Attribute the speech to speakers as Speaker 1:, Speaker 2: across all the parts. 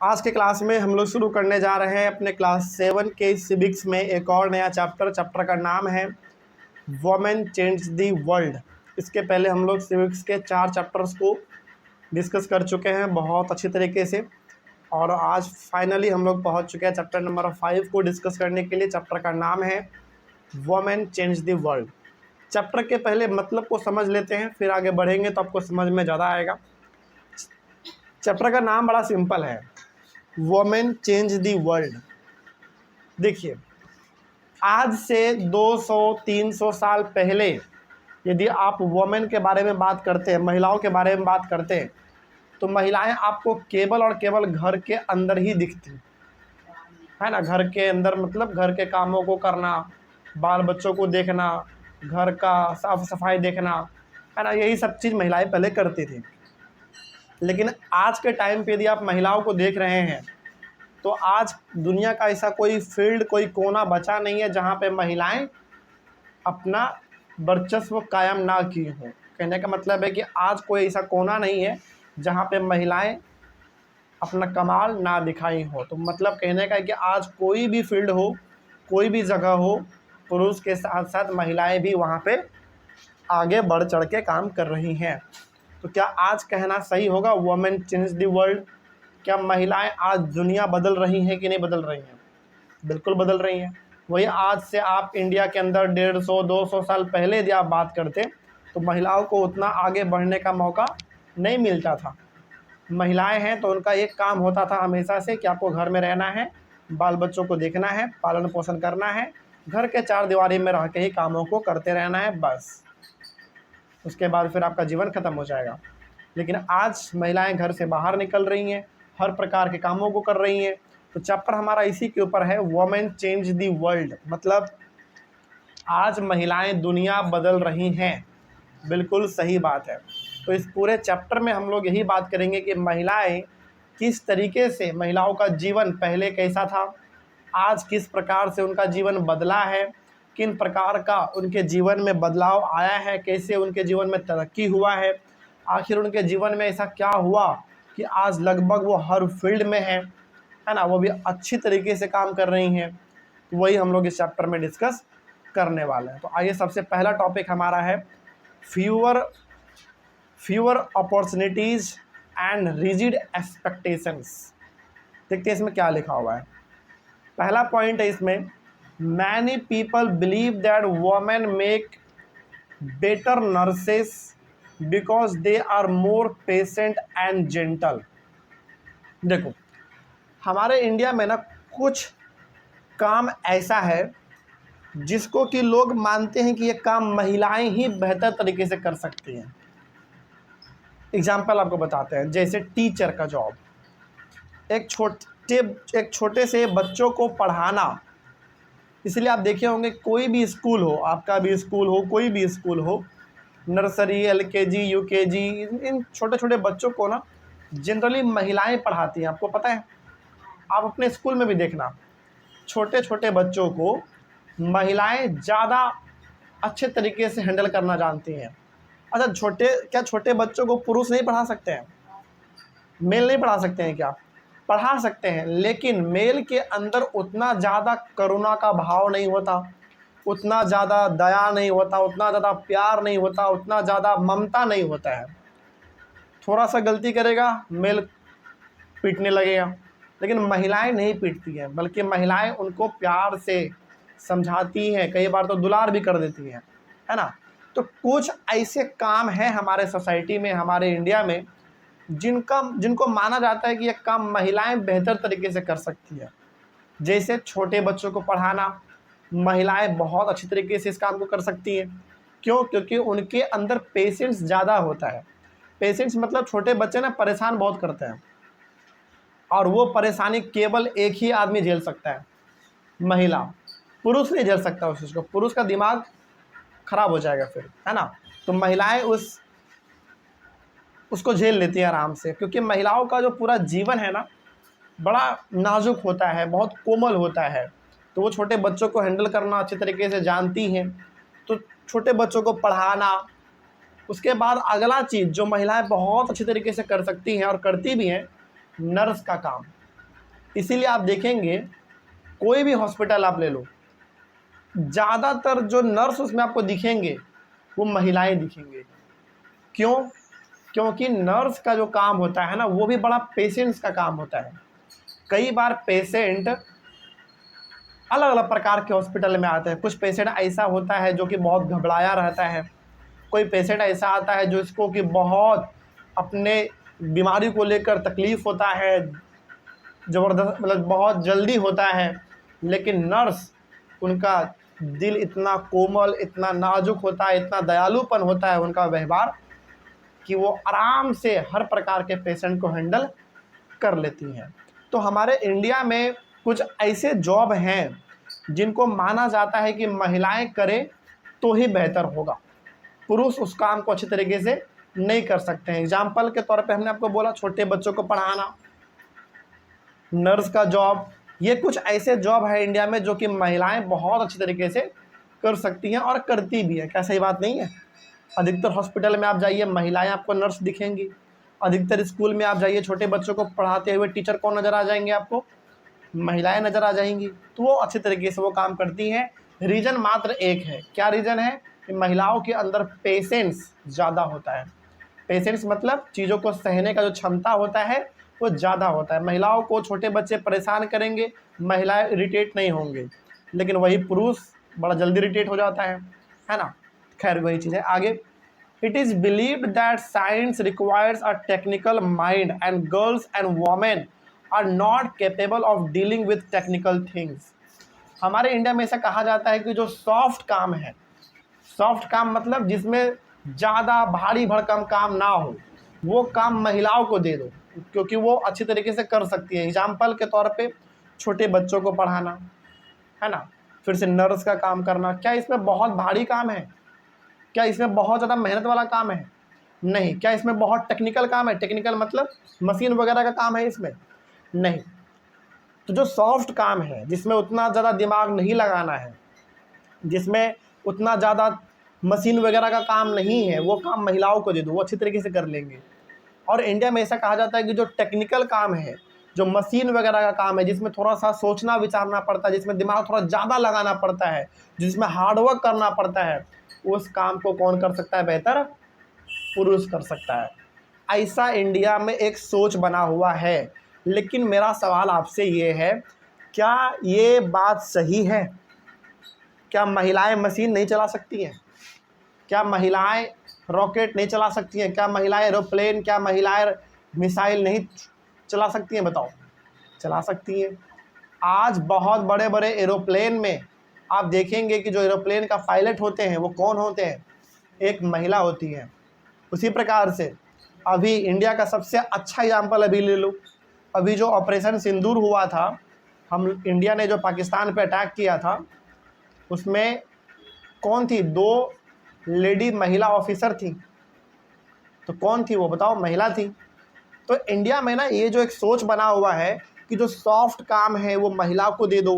Speaker 1: आज के क्लास में हम लोग शुरू करने जा रहे हैं अपने क्लास 7 के सिविक्स में एक और नया चैप्टर का नाम है वुमेन चेंज दी वर्ल्ड। इसके पहले हम लोग सिविक्स के 4 चैप्टर्स को डिस्कस कर चुके हैं बहुत अच्छी तरीके से, और आज फाइनली हम लोग पहुंच चुके हैं चैप्टर नंबर 5 को डिस्कस करने के लिए। चैप्टर का नाम है women change the world. Chapter के पहले मतलब को समझ लेते हैं, फिर आगे बढ़ेंगे तो आपको समझ में ज़्यादा आएगा। चैप्टर का नाम बड़ा सिंपल है, वुमेन चेंज दी वर्ल्ड। देखिए, आज से 200-300 साल पहले यदि आप वुमेन के बारे में बात करते हैं, महिलाओं के बारे में बात करते हैं, तो महिलाएं आपको केवल और केवल घर के अंदर ही दिखती है ना। घर के अंदर मतलब घर के कामों को करना, बाल बच्चों को देखना, घर का साफ सफाई देखना, है ना, यही सब चीज़ महिलाएं पहले करती थी। लेकिन आज के टाइम पे यदि आप महिलाओं को देख रहे हैं तो आज दुनिया का ऐसा कोई फील्ड, कोई कोना बचा नहीं है जहाँ पे महिलाएं अपना वर्चस्व कायम ना की हों। कहने का मतलब है कि आज कोई ऐसा कोना नहीं है जहाँ पे महिलाएं अपना कमाल ना दिखाई हो। तो मतलब कहने का है कि आज कोई भी फील्ड हो, कोई भी जगह हो, पुरुष के साथ साथ महिलाएं भी वहाँ पे आगे बढ़ चढ़ के काम कर रही हैं। तो क्या आज कहना सही होगा वुमेन चेंज द वर्ल्ड? क्या महिलाएं आज दुनिया बदल रही हैं कि नहीं बदल रही हैं? बिल्कुल बदल रही हैं। वही आज से आप इंडिया के अंदर 150-200 साल पहले यदि आप बात करते तो महिलाओं को उतना आगे बढ़ने का मौका नहीं मिलता था। महिलाएं हैं तो उनका एक काम होता था हमेशा से कि आपको घर में रहना है, बाल बच्चों को देखना है, पालन पोषण करना है, घर के 4 दीवारी में रह के ही कामों को करते रहना है, बस। उसके बाद फिर आपका जीवन खत्म हो जाएगा। लेकिन आज महिलाएं घर से बाहर निकल रही हैं, हर प्रकार के कामों को कर रही हैं। तो चैप्टर हमारा इसी के ऊपर है, वुमेन चेंज दी वर्ल्ड। मतलब आज महिलाएं दुनिया बदल रही हैं। बिल्कुल सही बात है। तो इस पूरे चैप्टर में हम लोग यही बात करेंगे कि महिलाएं किस तरीके से, महिलाओं का जीवन पहले कैसा था, आज किस प्रकार से उनका जीवन बदला है, किन प्रकार का उनके जीवन में बदलाव आया है, कैसे उनके जीवन में तरक्की हुआ है, आखिर उनके जीवन में ऐसा क्या हुआ कि आज लगभग वो हर फील्ड में है ना, वो भी अच्छी तरीके से काम कर रही हैं। तो वही हम लोग इस चैप्टर में डिस्कस करने वाले हैं। तो आइए, सबसे पहला टॉपिक हमारा है fewer opportunities and rigid expectations. देखते हैं इसमें क्या लिखा हुआ है। पहला पॉइंट है इसमें, many people believe that women make better nurses because they are more patient and gentle. देखो, हमारे इंडिया में ना कुछ काम ऐसा है जिसको कि लोग मानते हैं कि ये काम महिलाएं ही बेहतर तरीके से कर सकती हैं। एग्जाम्पल आपको बताते हैं, जैसे टीचर का जॉब, एक छोटे से बच्चों को पढ़ाना। इसलिए आप देखे होंगे कोई भी स्कूल हो, आपका भी स्कूल हो, कोई भी स्कूल हो, नर्सरी, LKG, UKG, इन छोटे छोटे बच्चों को ना जनरली महिलाएं पढ़ाती हैं। आपको पता है, आप अपने स्कूल में भी देखना, छोटे छोटे बच्चों को महिलाएं ज़्यादा अच्छे तरीके से हैंडल करना जानती हैं। अच्छा, क्या छोटे बच्चों को पुरुष नहीं पढ़ा सकते हैं? मेल नहीं पढ़ा सकते हैं क्या? पढ़ा सकते हैं, लेकिन मेल के अंदर उतना ज़्यादा करुणा का भाव नहीं होता, उतना ज़्यादा दया नहीं होता, उतना ज़्यादा प्यार नहीं होता, उतना ज़्यादा ममता नहीं होता है। थोड़ा सा गलती करेगा मेल पीटने लगेगा, लेकिन महिलाएं नहीं पीटती हैं, बल्कि महिलाएं उनको प्यार से समझाती हैं, कई बार तो दुलार भी कर देती हैं, है ना। तो कुछ ऐसे काम हैं हमारे सोसाइटी में, हमारे इंडिया में, जिनको माना जाता है कि ये काम महिलाएं बेहतर तरीके से कर सकती है। जैसे छोटे बच्चों को पढ़ाना, महिलाएं बहुत अच्छी तरीके से इस काम को कर सकती हैं। क्यों? क्योंकि उनके अंदर पेशेंस ज़्यादा होता है। पेशेंस मतलब छोटे बच्चे ना परेशान बहुत करते हैं, और वो परेशानी केवल एक ही आदमी झेल सकता है, महिला। पुरुष नहीं झेल सकता उस चीज़ को, पुरुष का दिमाग खराब हो जाएगा फिर, है ना। तो महिलाएं उसको झेल लेती हैं आराम से, क्योंकि महिलाओं का जो पूरा जीवन है ना, बड़ा नाजुक होता है, बहुत कोमल होता है। तो वो छोटे बच्चों को हैंडल करना अच्छे तरीके से जानती हैं। तो छोटे बच्चों को पढ़ाना, उसके बाद अगला चीज़ जो महिलाएं बहुत अच्छी तरीके से कर सकती हैं और करती भी हैं, नर्स का काम। इसीलिए आप देखेंगे कोई भी हॉस्पिटल आप ले लो, ज़्यादातर जो नर्स उसमें आपको दिखेंगे वो महिलाएं दिखेंगे। क्यों? क्योंकि नर्स का जो काम होता है ना, वो भी बड़ा पेशेंस का काम होता है। कई बार पेशेंट अलग अलग प्रकार के हॉस्पिटल में आते हैं। कुछ पेशेंट ऐसा होता है जो कि बहुत घबराया रहता है, कोई पेशेंट ऐसा आता है जो इसको कि बहुत अपने बीमारी को लेकर तकलीफ़ होता है, ज़बरदस्त मतलब बहुत जल्दी होता है, लेकिन नर्स उनका दिल इतना कोमल, इतना नाजुक होता है, इतना दयालुपन होता है उनका व्यवहार कि वो आराम से हर प्रकार के पेशेंट को हैंडल कर लेती हैं। तो हमारे इंडिया में कुछ ऐसे जॉब हैं जिनको माना जाता है कि महिलाएं करें तो ही बेहतर होगा, पुरुष उस काम को अच्छी तरीके से नहीं कर सकते हैं। एग्जाम्पल के तौर पे हमने आपको बोला छोटे बच्चों को पढ़ाना, नर्स का जॉब, ये कुछ ऐसे जॉब है इंडिया में जो कि महिलाएं बहुत अच्छी तरीके से कर सकती हैं और करती भी हैं। क्या सही बात नहीं है? अधिकतर हॉस्पिटल में आप जाइए महिलाएं आपको नर्स दिखेंगी, अधिकतर स्कूल में आप जाइए छोटे बच्चों को पढ़ाते हुए टीचर कौन नज़र आ जाएंगे आपको? महिलाएं नज़र आ जाएंगी। तो वो अच्छी तरीके से वो काम करती हैं। रीज़न मात्र एक है। क्या रीज़न है? कि महिलाओं के अंदर पेशेंस ज़्यादा होता है। पेशेंस मतलब चीज़ों को सहने का जो क्षमता होता है वो ज़्यादा होता है। महिलाओं को छोटे बच्चे परेशान करेंगे, महिलाएं इरिटेट नहीं होंगे, लेकिन वही पुरुष बड़ा जल्दी इरिटेट हो जाता है ना? खैर वही चीज़ है। आगे, it is believed that science requires a technical mind and girls and women are not capable of dealing with technical things. हमारे इंडिया में ऐसा कहा जाता है कि जो सॉफ्ट काम है, सॉफ्ट काम मतलब जिसमें ज़्यादा भारी भरकम काम ना हो, वो काम महिलाओं को दे दो क्योंकि वो अच्छी तरीके से कर सकती है। एग्जाम्पल के तौर पे छोटे बच्चों को पढ़ाना, है ना, फिर से नर्स का काम करना। क्या इसमें बहुत भारी काम है? क्या इसमें बहुत ज़्यादा मेहनत वाला काम है? नहीं। क्या इसमें बहुत टेक्निकल काम है? टेक्निकल मतलब मशीन वगैरह का काम है इसमें? नहीं। तो जो सॉफ्ट काम है, जिसमें उतना ज़्यादा दिमाग नहीं लगाना है, जिसमें उतना ज़्यादा मशीन वगैरह का काम नहीं है, वो काम महिलाओं को दे दो, वो अच्छी तरीके से कर लेंगे। और इंडिया में ऐसा कहा जाता है कि जो टेक्निकल काम है, जो मशीन वगैरह का काम है, जिसमें थोड़ा सा सोचना विचारना पड़ता है, जिसमें दिमाग थोड़ा ज़्यादा लगाना पड़ता है, जिसमें हार्डवर्क करना पड़ता है, उस काम को कौन कर सकता है बेहतर? पुरुष कर सकता है। ऐसा इंडिया में एक सोच बना हुआ है। लेकिन मेरा सवाल आपसे ये है, क्या ये बात सही है? क्या महिलाएं मशीन नहीं चला सकती हैं? क्या महिलाएं रॉकेट नहीं चला सकती हैं? क्या महिलाएं एरोप्लेन, क्या महिलाएं मिसाइल नहीं चला सकती हैं? बताओ। चला सकती हैं। आज बहुत बड़े बड़े एरोप्लेन में आप देखेंगे कि जो एरोप्लेन का पायलट होते हैं वो कौन होते हैं? एक महिला होती है। उसी प्रकार से अभी इंडिया का सबसे अच्छा एग्जाम्पल अभी ले लो, अभी जो ऑपरेशन सिंदूर हुआ था, हम इंडिया ने जो पाकिस्तान पे अटैक किया था, उसमें कौन थी? 2 लेडी महिला ऑफिसर थी। तो कौन थी वो? बताओ। महिला थी। तो इंडिया में ना ये जो एक सोच बना हुआ है कि जो सॉफ्ट काम है वो महिला को दे दो।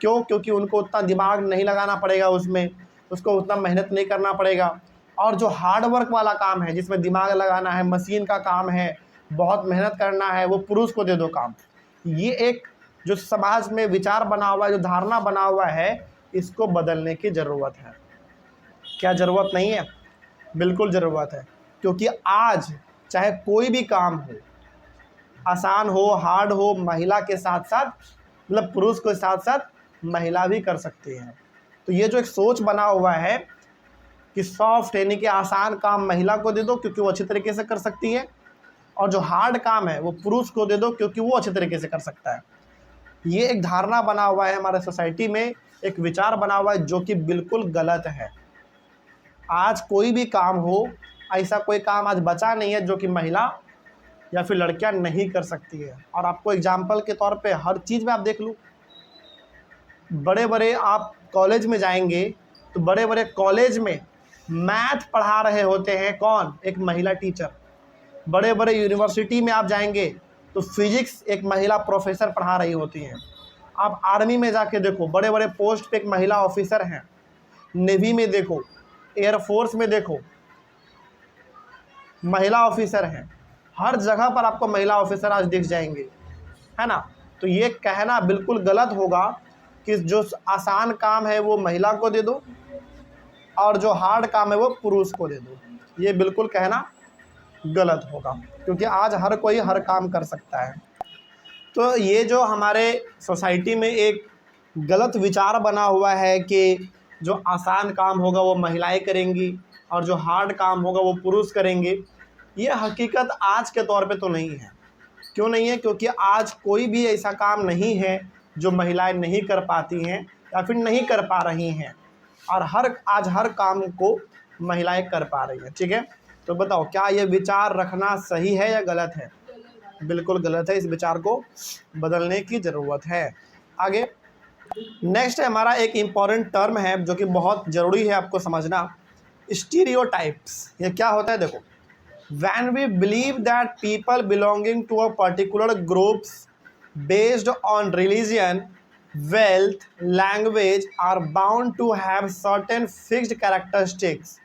Speaker 1: क्यों? क्योंकि उनको उतना दिमाग नहीं लगाना पड़ेगा, उसमें उसको उतना मेहनत नहीं करना पड़ेगा। और जो हार्ड वर्क वाला काम है, जिसमें दिमाग लगाना है, मशीन का काम है, बहुत मेहनत करना है, वो पुरुष को दे दो काम। ये एक जो समाज में विचार बना हुआ है, जो धारणा बना हुआ है, इसको बदलने की ज़रूरत है। क्या ज़रूरत नहीं है? बिल्कुल ज़रूरत है। क्योंकि आज चाहे कोई भी काम हो, आसान हो, हार्ड हो, महिला के साथ साथ मतलब पुरुष के साथ साथ महिला भी कर सकती है। तो ये जो एक सोच बना हुआ है कि सॉफ्ट यानी कि आसान काम महिला को दे दो क्योंकि वो अच्छी तरीके से कर सकती है, और जो हार्ड काम है वो पुरुष को दे दो क्योंकि वो अच्छी तरीके से कर सकता है। ये एक धारणा बना हुआ है हमारे सोसाइटी में, एक विचार बना हुआ है जो कि बिल्कुल गलत है। आज कोई भी काम हो, ऐसा कोई काम आज बचा नहीं है जो कि महिला या फिर लड़कियां नहीं कर सकती है। और आपको एग्जाम्पल के तौर पे हर चीज़ में आप देख लो, बड़े बड़े आप कॉलेज में जाएंगे तो बड़े बड़े कॉलेज में मैथ पढ़ा रहे होते हैं कौन? एक महिला टीचर। बड़े बड़े यूनिवर्सिटी में आप जाएंगे तो फिजिक्स एक महिला प्रोफेसर पढ़ा रही होती हैं। आप आर्मी में जाके देखो, बड़े बड़े पोस्ट पे एक महिला ऑफिसर हैं। नेवी में देखो, एयरफोर्स में देखो, महिला ऑफिसर हैं। हर जगह पर आपको महिला ऑफिसर आज दिख जाएंगे, है ना। तो ये कहना बिल्कुल गलत होगा कि जो आसान काम है वो महिला को दे दो और जो हार्ड काम है वो पुरुष को दे दो। ये बिल्कुल कहना गलत होगा, क्योंकि आज हर कोई हर काम कर सकता है। तो ये जो हमारे सोसाइटी में एक गलत विचार बना हुआ है कि जो आसान काम होगा वो महिलाएं करेंगी और जो हार्ड काम होगा वो पुरुष करेंगे, ये हकीकत आज के तौर पे तो नहीं है। क्यों नहीं है? क्योंकि आज कोई भी ऐसा काम नहीं है जो महिलाएं नहीं कर पाती हैं या फिर नहीं कर पा रही हैं, और आज हर काम को महिलाएं कर पा रही हैं। ठीक है, तो बताओ क्या ये विचार रखना सही है या गलत है? बिल्कुल गलत है। इस विचार को बदलने की ज़रूरत है। आगे नेक्स्ट है हमारा एक इम्पॉर्टेंट टर्म है जो कि बहुत ज़रूरी है आपको समझना, स्टीरियोटाइप्स। ये क्या होता है? देखो, when we believe that people belonging to a particular groups based on religion, wealth, language are bound to have certain fixed characteristics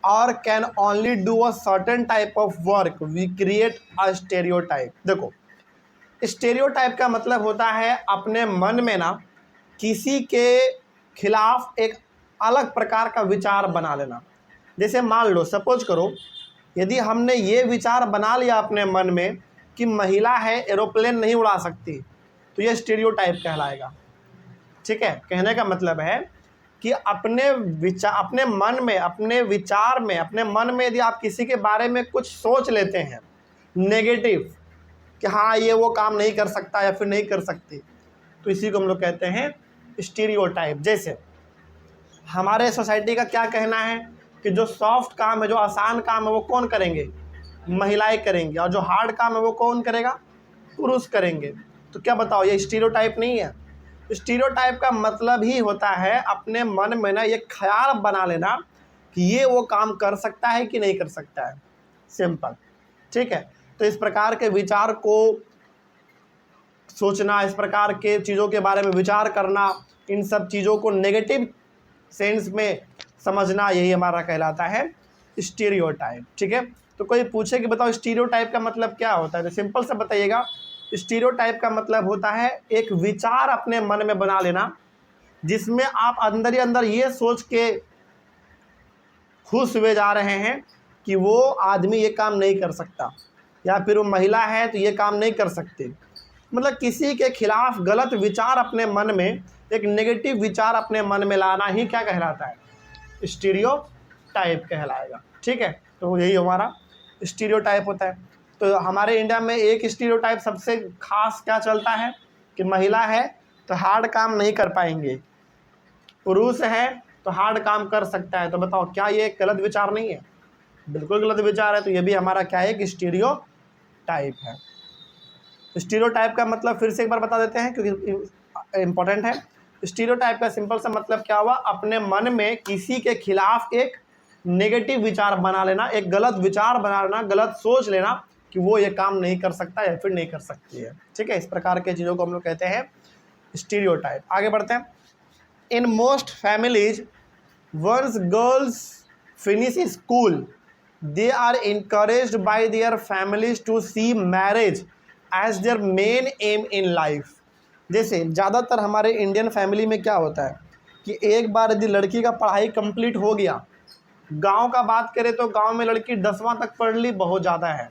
Speaker 1: or can only do a certain type of work, we create a stereotype। देखो, stereotype का मतलब होता है अपने मन में ना किसी के खिलाफ एक अलग प्रकार का विचार बना लेना। जैसे मान लो, सपोज करो, यदि हमने ये विचार बना लिया अपने मन में कि महिला है एरोप्लेन नहीं उड़ा सकती, तो ये स्टीरियोटाइप कहलाएगा। ठीक है, कहने का मतलब है कि अपने मन में, अपने विचार में, अपने मन में यदि आप किसी के बारे में कुछ सोच लेते हैं नेगेटिव कि हाँ ये वो काम नहीं कर सकता या फिर नहीं कर सकती, तो इसी को हम लोग कहते हैं स्टीरियोटाइप। जैसे हमारे सोसाइटी का क्या कहना है कि जो सॉफ्ट काम है, जो आसान काम है वो कौन करेंगे? महिलाएं करेंगे, और जो हार्ड काम है वो कौन करेगा? पुरुष करेंगे। तो क्या बताओ, ये स्टीरियोटाइप नहीं है? स्टीरियोटाइप का मतलब ही होता है अपने मन में ना ये ख्याल बना लेना कि ये वो काम कर सकता है कि नहीं कर सकता है। सिंपल। ठीक है, तो इस प्रकार के विचार को सोचना, इस प्रकार के चीज़ों के बारे में विचार करना, इन सब चीज़ों को नेगेटिव सेंस में समझना, यही हमारा कहलाता है स्टीरियोटाइप। ठीक है, तो कोई पूछे कि बताओ स्टीरियोटाइप का मतलब क्या होता है, तो सिंपल से बताइएगा, स्टीरियोटाइप का मतलब होता है एक विचार अपने मन में बना लेना जिसमें आप अंदर ही अंदर ये सोच के खुश हुए जा रहे हैं कि वो आदमी ये काम नहीं कर सकता, या फिर वो महिला है तो ये काम नहीं कर सकती। मतलब किसी के खिलाफ गलत विचार अपने मन में, एक नेगेटिव विचार अपने मन में लाना ही क्या कहलाता है? स्टीरियोटाइप कहलाएगा। ठीक है, तो यही हमारा स्टीरियोटाइप होता है। तो हमारे इंडिया में एक स्टीरियोटाइप सबसे खास क्या चलता है कि महिला है तो हार्ड काम नहीं कर पाएंगे, पुरुष है तो हार्ड काम कर सकता है। तो बताओ क्या ये गलत विचार नहीं है? बिल्कुल गलत विचार है। तो ये भी हमारा क्या है कि स्टीरियोटाइप है। स्टीरियोटाइप का मतलब फिर से एक बार बता देते हैं क्योंकि इम्पोर्टेंट है। स्टीरियोटाइप का सिंपल सा मतलब क्या हुआ? अपने मन में किसी के खिलाफ एक नेगेटिव विचार बना लेना, एक गलत विचार बना लेना, गलत सोच लेना कि वो ये काम नहीं कर सकता या फिर नहीं कर सकती है। ठीक है, इस प्रकार के चीज़ों को हम लोग कहते हैं स्टीरियोटाइप। आगे बढ़ते हैं। In most families once girls finish school they are encouraged by their families to see marriage as their main aim in life. जैसे ज़्यादातर हमारे इंडियन फैमिली में क्या होता है कि एक बार यदि लड़की का पढ़ाई कंप्लीट हो गया, गांव का बात करें तो गांव में लड़की 10वां तक पढ़ ली बहुत ज़्यादा है।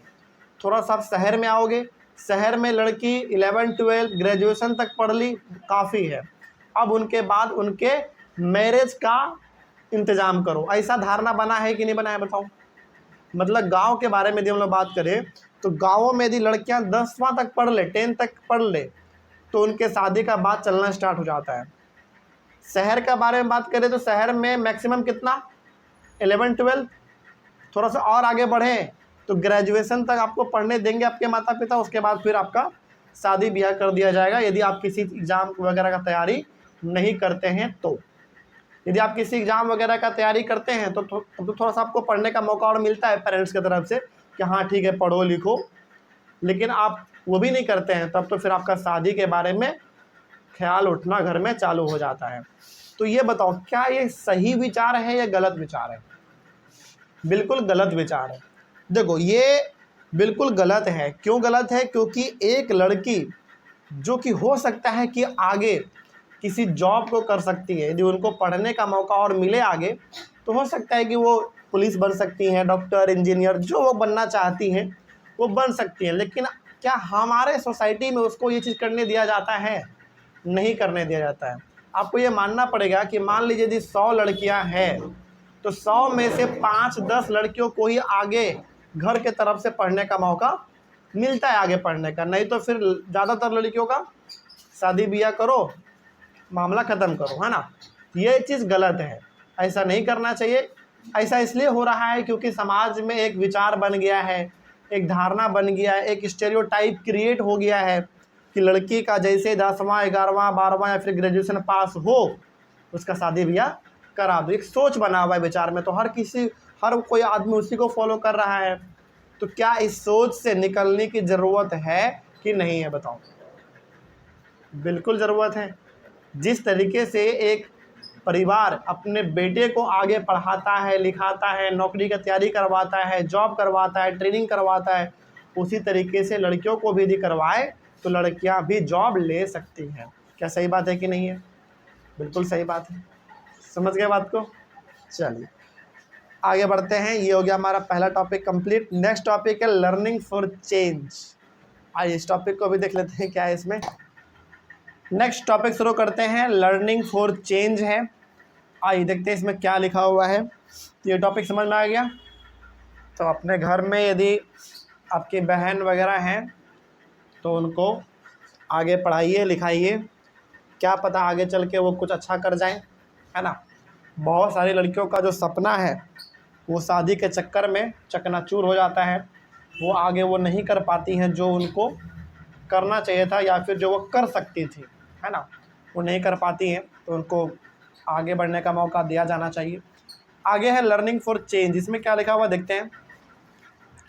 Speaker 1: थोड़ा सा आप शहर में आओगे, शहर में लड़की 11, 12 ग्रेजुएशन तक पढ़ ली काफ़ी है। अब उनके बाद उनके मैरिज का इंतज़ाम करो, ऐसा धारणा बना है कि नहीं बना है? बताओ। मतलब गांव के बारे में यदि हम लोग बात करें तो गाँवों में यदि लड़कियां 10वां तक पढ़ ले, 10 तक पढ़ ले, तो उनके शादी का बात चलना स्टार्ट हो जाता है। शहर के बारे में बात करें तो शहर में मैक्सिमम कितना? 11, 12। थोड़ा सा और आगे बढ़ें तो ग्रेजुएशन तक आपको पढ़ने देंगे आपके माता पिता, उसके बाद फिर आपका शादी ब्याह कर दिया जाएगा यदि आप किसी एग्ज़ाम वगैरह का तैयारी नहीं करते हैं। तो यदि आप किसी एग्ज़ाम वगैरह का तैयारी करते हैं तो थोड़ा सा आपको पढ़ने का मौका और मिलता है पेरेंट्स की तरफ से कि हाँ ठीक है पढ़ो लिखो, लेकिन आप वो भी नहीं करते हैं तब तो फिर आपका शादी के बारे में ख्याल उठना घर में चालू हो जाता है। तो ये बताओ क्या ये सही विचार है या गलत विचार है? बिल्कुल गलत विचार है। देखो ये बिल्कुल गलत है। क्यों गलत है? क्योंकि एक लड़की जो कि हो सकता है कि आगे किसी जॉब को कर सकती है। यदि उनको पढ़ने का मौका और मिले आगे, तो हो सकता है कि वो पुलिस बन सकती हैं, डॉक्टर, इंजीनियर, जो वो बनना चाहती हैं वो बन सकती हैं। लेकिन क्या हमारे सोसाइटी में उसको ये चीज़ करने दिया जाता है? नहीं करने दिया जाता है। आपको ये मानना पड़ेगा कि मान लीजिए यदि 100 लड़कियां हैं, तो 100 में से 5-10 लड़कियों को ही आगे घर के तरफ से पढ़ने का मौका मिलता है, आगे पढ़ने का। नहीं तो फिर ज़्यादातर लड़कियों का शादी ब्याह करो, मामला ख़त्म करो, है ना। ये चीज़ गलत है, ऐसा नहीं करना चाहिए। ऐसा इसलिए हो रहा है क्योंकि समाज में एक विचार बन गया है, एक धारणा बन गया है, एक स्टेरियोटाइप क्रिएट हो गया है कि लड़की का जैसे 10वां 11वां 12वां या फिर ग्रेजुएशन पास हो, उसका शादी ब्याह करा दो। एक सोच बना हुआ है विचार में, तो हर कोई आदमी उसी को फॉलो कर रहा है। तो क्या इस सोच से निकलने की ज़रूरत है कि नहीं है, बताओ? बिल्कुल ज़रूरत है। जिस तरीके से एक परिवार अपने बेटे को आगे पढ़ाता है, लिखाता है, नौकरी की तैयारी करवाता है, जॉब करवाता है, ट्रेनिंग करवाता है, उसी तरीके से लड़कियों को भी यदि करवाए तो लड़कियां भी जॉब ले सकती हैं। क्या सही बात है कि नहीं है? बिल्कुल सही बात है। समझ गए बात को? चलिए आगे बढ़ते हैं। ये हो गया हमारा पहला टॉपिक कंप्लीट। नेक्स्ट टॉपिक है लर्निंग फॉर चेंज। आइए इस टॉपिक को भी देख लेते हैं क्या है इसमें। नेक्स्ट टॉपिक शुरू करते हैं, लर्निंग फॉर चेंज है। आइए देखते हैं इसमें क्या लिखा हुआ है। ये टॉपिक समझ में आ गया? तो अपने घर में यदि आपकी बहन वगैरह हैं तो उनको आगे पढ़ाइए लिखाइए, क्या पता आगे चल के वो कुछ अच्छा कर जाएं, है ना। बहुत सारी लड़कियों का जो सपना है वो शादी के चक्कर में चकनाचूर हो जाता है। वो आगे वो नहीं कर पाती हैं जो उनको करना चाहिए था या फिर जो वो कर सकती थी, है ना। वो नहीं कर पाती हैं तो उनको आगे बढ़ने का मौका दिया जाना चाहिए। आगे है लर्निंग फॉर चेंज। इसमें क्या लिखा हुआ देखते हैं।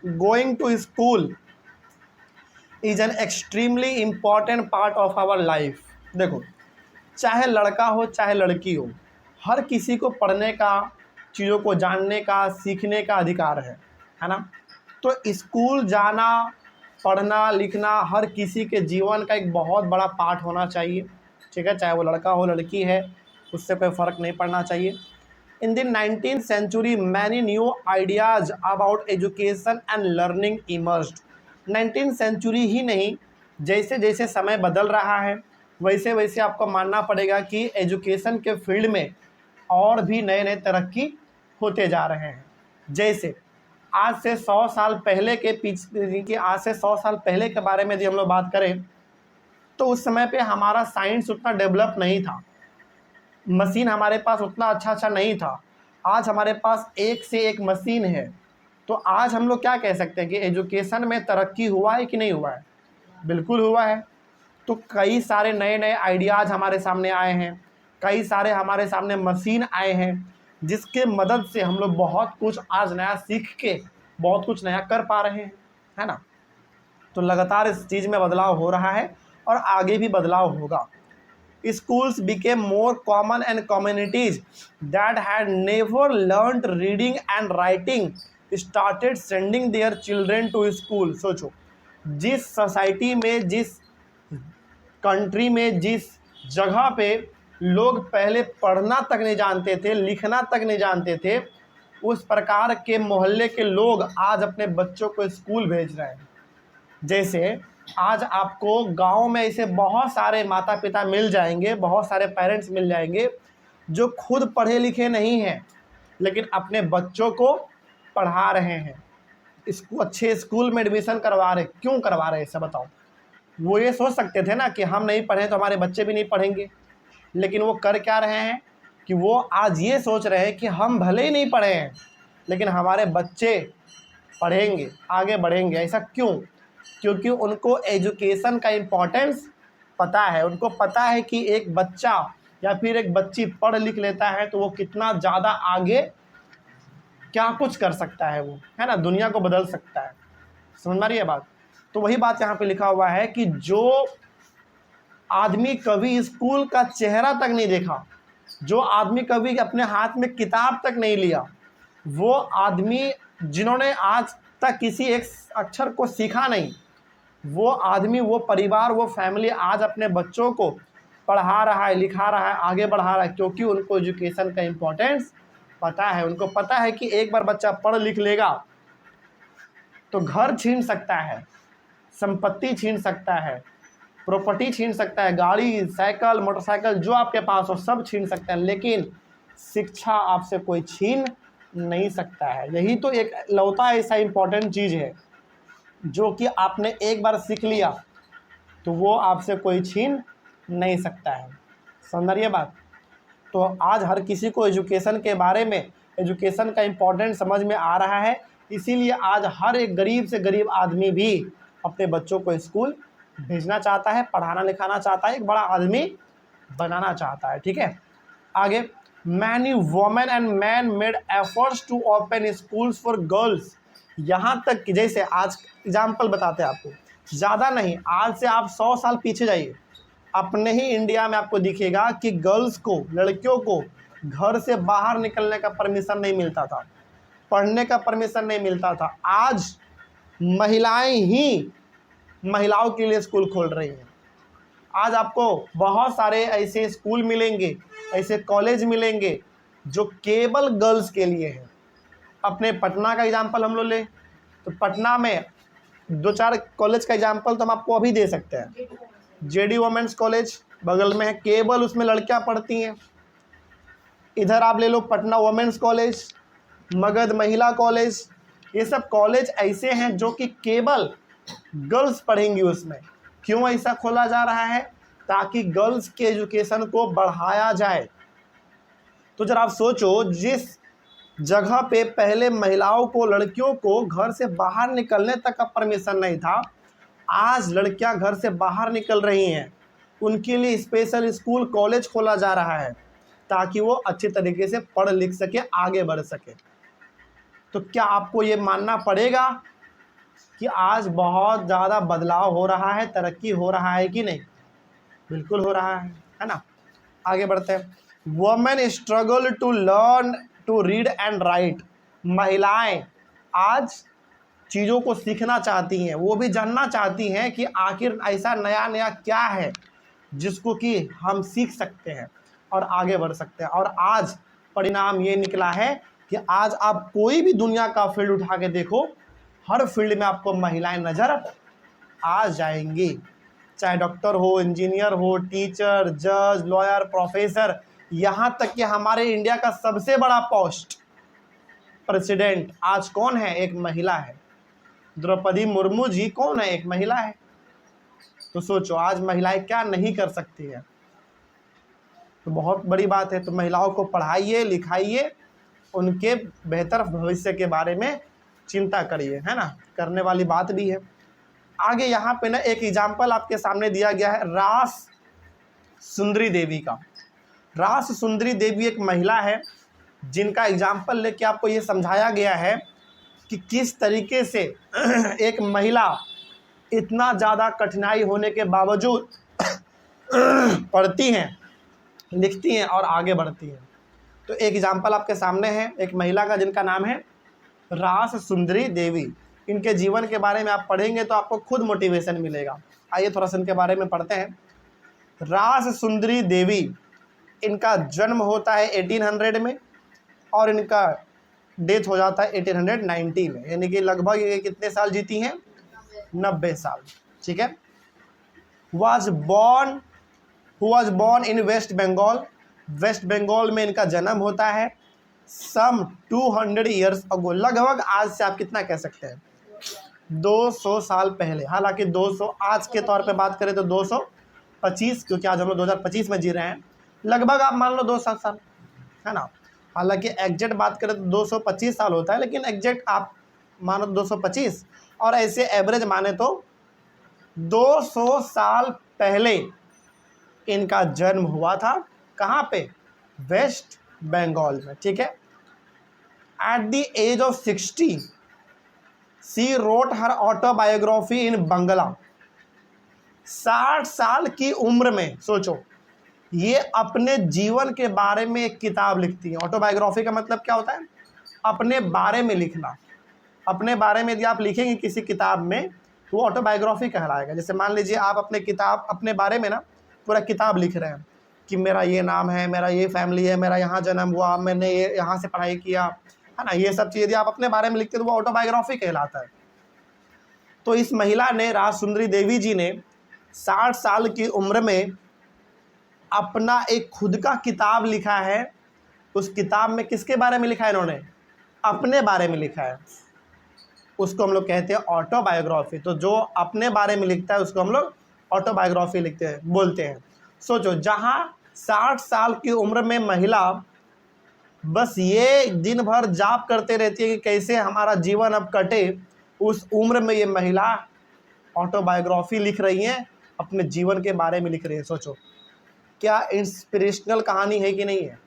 Speaker 1: Going to school is an extremely important part of our life. देखो, चाहे लड़का हो चाहे लड़की हो, हर किसी को पढ़ने का, चीज़ों को जानने का, सीखने का अधिकार है ना। तो स्कूल जाना, पढ़ना लिखना हर किसी के जीवन का एक बहुत बड़ा पार्ट होना चाहिए, ठीक है। चाहे वो लड़का हो लड़की है, उससे कोई फ़र्क नहीं पड़ना चाहिए। In the 19th century many new ideas about education and learning emerged। 19th century ही नहीं, जैसे जैसे समय बदल रहा है वैसे वैसे आपको मानना पड़ेगा कि एजुकेशन के फील्ड में और भी नए नए तरक्की होते जा रहे हैं। जैसे आज से 100 साल पहले के बारे में यदि हम लोग बात करें तो उस समय पे हमारा साइंस उतना डेवलप नहीं था, मशीन हमारे पास उतना अच्छा नहीं था। आज हमारे पास एक से एक मशीन है। तो आज हम लोग क्या कह सकते हैं कि एजुकेशन में तरक्की हुआ है कि नहीं हुआ है? बिल्कुल हुआ है। तो कई सारे नए नए आइडियाज़ हमारे सामने आए हैं, कई सारे हमारे सामने मशीन आए हैं जिसके मदद से हम लोग बहुत कुछ आज नया सीख के बहुत कुछ नया कर पा रहे हैं, है ना। तो लगातार इस चीज़ में बदलाव हो रहा है और आगे भी बदलाव होगा। Schools became more common and communities that had never learned reading and writing started sending their children to school। सोचो, जिस सोसाइटी में, जिस कंट्री में, जिस जगह पे लोग पहले पढ़ना तक नहीं जानते थे, लिखना तक नहीं जानते थे, उस प्रकार के मोहल्ले के लोग आज अपने बच्चों को स्कूल भेज रहे हैं। जैसे आज आपको गांव में ऐसे बहुत सारे माता पिता मिल जाएंगे, बहुत सारे पेरेंट्स मिल जाएंगे जो खुद पढ़े लिखे नहीं हैं लेकिन अपने बच्चों को पढ़ा रहे हैं, इसको अच्छे स्कूल में एडमिशन करवा रहे। क्यों करवा रहे हैं ऐसा बताओ? वो ये सोच सकते थे ना कि हम नहीं पढ़ें तो हमारे बच्चे भी नहीं पढ़ेंगे, लेकिन वो कर क्या रहे हैं कि वो आज ये सोच रहे हैं कि हम भले ही नहीं पढ़े हैं लेकिन हमारे बच्चे पढ़ेंगे, आगे बढ़ेंगे। ऐसा क्यों? क्योंकि उनको एजुकेशन का इम्पोर्टेंस पता है। उनको पता है कि एक बच्चा या फिर एक बच्ची पढ़ लिख लेता है तो वो कितना ज़्यादा आगे क्या कुछ कर सकता है, वो है ना, दुनिया को बदल सकता है। समझ में आ रही है बात? तो वही बात यहाँ पे लिखा हुआ है कि जो आदमी कभी स्कूल का चेहरा तक नहीं देखा, जो आदमी कभी अपने हाथ में किताब तक नहीं लिया, वो आदमी जिन्होंने आज तक किसी एक अक्षर को सीखा नहीं, वो आदमी, वो परिवार, वो फैमिली आज अपने बच्चों को पढ़ा रहा है, लिखा रहा है, आगे बढ़ा रहा है, क्योंकि उनको एजुकेशन का इम्पोर्टेंस पता है। उनको पता है कि एक बार बच्चा पढ़ लिख लेगा तो घर छीन सकता है, संपत्ति छीन सकता है, प्रॉपर्टी छीन सकता है, गाड़ी, साइकिल, मोटरसाइकिल जो आपके पास हो सब छीन सकता है, लेकिन शिक्षा आपसे कोई छीन नहीं सकता है। यही तो एक लौता ऐसा इम्पोर्टेंट चीज़ है जो कि आपने एक बार सीख लिया तो वो आपसे कोई छीन नहीं सकता है। समझ रही है बात? तो आज हर किसी को एजुकेशन के बारे में, एजुकेशन का इम्पोर्टेंट समझ में आ रहा है, इसीलिए आज हर एक गरीब से गरीब आदमी भी अपने बच्चों को स्कूल भेजना चाहता है, पढ़ाना लिखाना चाहता है, एक बड़ा आदमी बनाना चाहता है। ठीक है, आगे, many women and men made efforts to open schools for girls. यहाँ तक कि जैसे आज एग्जाम्पल बताते हैं आपको, ज़्यादा नहीं, आज से आप 100 साल पीछे जाइए, अपने ही इंडिया में आपको दिखेगा कि गर्ल्स को, लड़कियों को घर से बाहर निकलने का परमिशन नहीं मिलता था, पढ़ने का परमिशन नहीं मिलता था। आज महिलाएं ही महिलाओं के लिए स्कूल खोल रही हैं। आज आपको बहुत सारे ऐसे स्कूल मिलेंगे, ऐसे कॉलेज मिलेंगे जो केवल गर्ल्स के लिए हैं। अपने पटना का एग्जाम्पल हम लोग ले तो पटना में 2-4 कॉलेज का एग्जाम्पल तो हम आपको अभी दे सकते हैं। जेडी वोमेंस कॉलेज बगल में है, केवल उसमें लड़कियां पढ़ती हैं। इधर आप ले लो पटना वोमेंस कॉलेज, मगध महिला कॉलेज, ये सब कॉलेज ऐसे हैं जो कि केवल गर्ल्स पढ़ेंगी उसमें। क्यों ऐसा खोला जा रहा है? ताकि गर्ल्स के एजुकेशन को बढ़ाया जाए। तो जरा आप सोचो, जिस जगह पे पहले महिलाओं को, लड़कियों को घर से बाहर निकलने तक का परमिशन नहीं था, आज लड़कियां घर से बाहर निकल रही हैं। उनके लिए स्पेशल स्कूल, कॉलेज खोला जा रहा है ताकि वो अच्छे तरीके से पढ़ लिख सके, आगे बढ़ सके। तो क्या आपको ये मानना पड़ेगा कि आज बहुत ज़्यादा बदलाव हो रहा है, तरक्की हो रहा है कि नहीं? बिल्कुल हो रहा है ना? आगे बढ़ते हैं। Women struggle to learn to read and write. महिलाएं आज चीज़ों को सीखना चाहती हैं, वो भी जानना चाहती हैं कि आखिर ऐसा नया नया क्या है जिसको कि हम सीख सकते हैं और आगे बढ़ सकते हैं। और आज परिणाम ये निकला है कि आज आप कोई भी दुनिया का फील्ड उठा के देखो, हर फील्ड में आपको महिलाएं नज़र आ जाएंगी। चाहे डॉक्टर हो, इंजीनियर हो, टीचर, जज, लॉयर, प्रोफेसर, यहाँ तक कि हमारे इंडिया का सबसे बड़ा पोस्ट प्रेसिडेंट आज कौन है? एक महिला है। द्रौपदी मुर्मू जी कौन है? एक महिला है। तो सोचो आज महिलाएं क्या नहीं कर सकती है। तो बहुत बड़ी बात है। तो महिलाओं को पढ़ाइए, लिखाइए, उनके बेहतर भविष्य के बारे में चिंता करिए, है ना? करने वाली बात भी है। आगे यहाँ पे ना एक एग्जाम्पल आपके सामने दिया गया है रास सुंदरी देवी का। रास सुंदरी देवी एक महिला है जिनका एग्जाम्पल लेके आपको ये समझाया गया है कि किस तरीके से एक महिला इतना ज़्यादा कठिनाई होने के बावजूद पढ़ती हैं, लिखती हैं और आगे बढ़ती हैं। तो एक एग्जाम्पल आपके सामने है एक महिला का जिनका नाम है रास सुंदरी देवी। इनके जीवन के बारे में आप पढ़ेंगे तो आपको खुद मोटिवेशन मिलेगा। आइए थोड़ा सा इनके बारे में पढ़ते हैं। रास सुंदरी देवी, इनका जन्म होता है 1800 में और इनका डेथ हो जाता है 1890 में, यानी कि लगभग ये कितने साल जीती हैं? 90 साल। ठीक है। Was born in West Bengal. West Bengal में इनका जन्म होता है। सम 200 ईयर्स अगो, लगभग आज से आप कितना कह सकते हैं? 200 साल पहले। हालांकि 200 आज के तौर पे बात करें तो 225, क्योंकि आज हम लोग 2025 में जी रहे हैं। लगभग आप मान लो 200 साल, है ना? हालांकि एग्जैक्ट बात करें तो 225 साल होता है, लेकिन एग्जैक्ट आप मानो 225 और ऐसे एवरेज माने तो 200 साल पहले इनका जन्म हुआ था। कहाँ पे? वेस्ट बंगाल में। ठीक है। At the age of 60 she wrote her autobiography in Bangla. 60 साल की उम्र में सोचो ये अपने जीवन के बारे में एक किताब लिखती हैं। ऑटोबायोग्राफी का मतलब क्या होता है? अपने बारे में लिखना। अपने बारे में यदि आप लिखेंगे किसी किताब में तो वो ऑटोबायोग्राफी कहलाएगा। जैसे मान लीजिए आप अपने बारे में ना पूरा किताब लिख रहे हैं कि मेरा ये नाम है, मेरा ये फैमिली है, मेरा यहाँ जन्म हुआ, मैंने ये यहाँ से पढ़ाई किया, है ना, ये सब चीज़ यदि आप अपने बारे में लिखते हैं तो वो ऑटोबायोग्राफी कहलाता है। तो इस महिला ने, राजसुंदरी देवी जी ने 60 साल की उम्र में अपना एक खुद का किताब लिखा है। उस किताब में किसके बारे में लिखा है इन्होंने? अपने बारे में लिखा है। उसको हम लोग कहते हैं ऑटोबायोग्राफी। तो जो अपने बारे में लिखता है उसको हम लोग ऑटोबायोग्राफी बोलते हैं। सोचो, जहाँ 60 साल की उम्र में महिला बस ये दिन भर जाप करते रहती है कि कैसे हमारा जीवन अब कटे, उस उम्र में ये महिला ऑटोबायोग्राफी लिख रही हैं, अपने जीवन के बारे में लिख रही है। सोचो क्या इंस्पिरेशनल कहानी है कि नहीं है?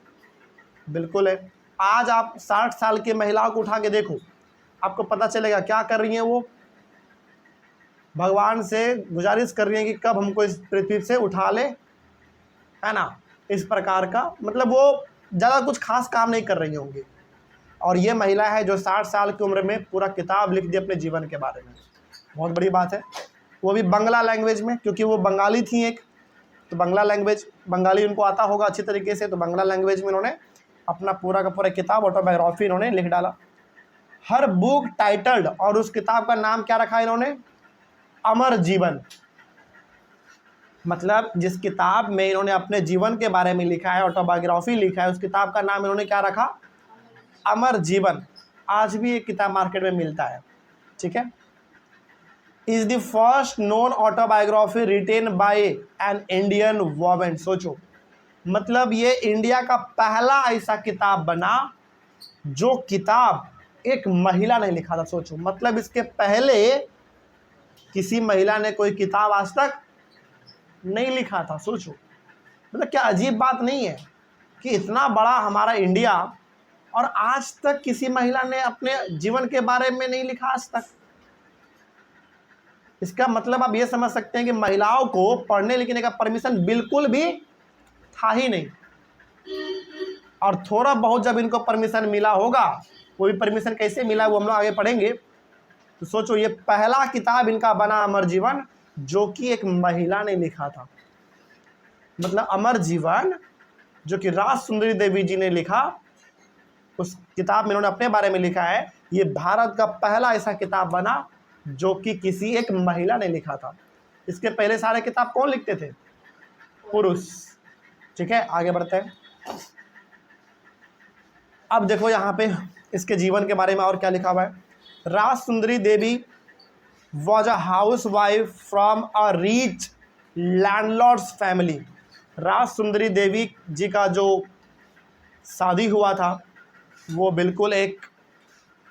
Speaker 1: बिल्कुल है। आज आप 60 साल की महिलाओं को उठा के देखो, आपको पता चलेगा क्या कर रही हैं वो। भगवान से गुजारिश कर रही हैं कि कब हमको इस पृथ्वी से उठा ले, है ना, इस प्रकार का। मतलब वो ज़्यादा कुछ खास काम नहीं कर रही होंगी। और ये महिला है जो 60 साल की उम्र में पूरा किताब लिख दी अपने जीवन के बारे में। बहुत बड़ी बात है। वो भी बांग्ला लैंग्वेज में, क्योंकि वो बंगाली थी एक, तो बंगाली उनको आता होगा अच्छी तरीके से, तो बांग्ला लैंग्वेज में उन्होंने अपना पूरा का पूरा किताब ऑटोबायोग्राफी इन्होंने लिख डाला। हर बुक टाइटल्ड, और उस किताब का नाम क्या रखा इन्होंने? अमर जीवन। मतलब जिस किताब में इन्होंने अपने जीवन के बारे में लिखा है, ऑटोबायोग्राफी लिखा है, उस किताब का नाम इन्होंने क्या रखा? अमर जीवन। आज भी एक किताब मार्केट में मिलता है, ठीक है। Is the first known autobiography written by an Indian woman. सोचो, मतलब ये इंडिया का पहला ऐसा किताब बना जो किताब एक महिला ने लिखा था। सोचो, मतलब इसके पहले किसी महिला ने कोई किताब आज तक नहीं लिखा था। सोचो, मतलब क्या अजीब बात नहीं है कि इतना बड़ा हमारा इंडिया और आज तक किसी महिला ने अपने जीवन के बारे में नहीं लिखा आज तक। इसका मतलब आप ये समझ सकते हैं कि महिलाओं को पढ़ने लिखने का परमिशन बिल्कुल भी था ही नहीं। और थोड़ा बहुत जब इनको परमिशन मिला होगा, वो भी परमिशन कैसे मिला वो हम लोग आगे पढ़ेंगे। तो सोचो, ये पहला किताब इनका बना अमर जीवन, जो कि एक महिला ने लिखा था। मतलब अमर जीवन जो कि राजसुंदरी देवी जी ने लिखा, उस किताब में इन्होंने अपने बारे में लिखा है। ये भारत का पहला ऐसा किताब बना जो कि किसी एक महिला ने लिखा था। इसके पहले सारे किताब कौन लिखते थे? पुरुष। ठीक है, आगे बढ़ते हैं। अब देखो यहाँ पे इसके जीवन के बारे में और क्या लिखा हुआ है। Rajsundari Devi was a housewife from a rich landlord's family. Rajsundari Devi ji का जो शादी हुआ था वो बिल्कुल एक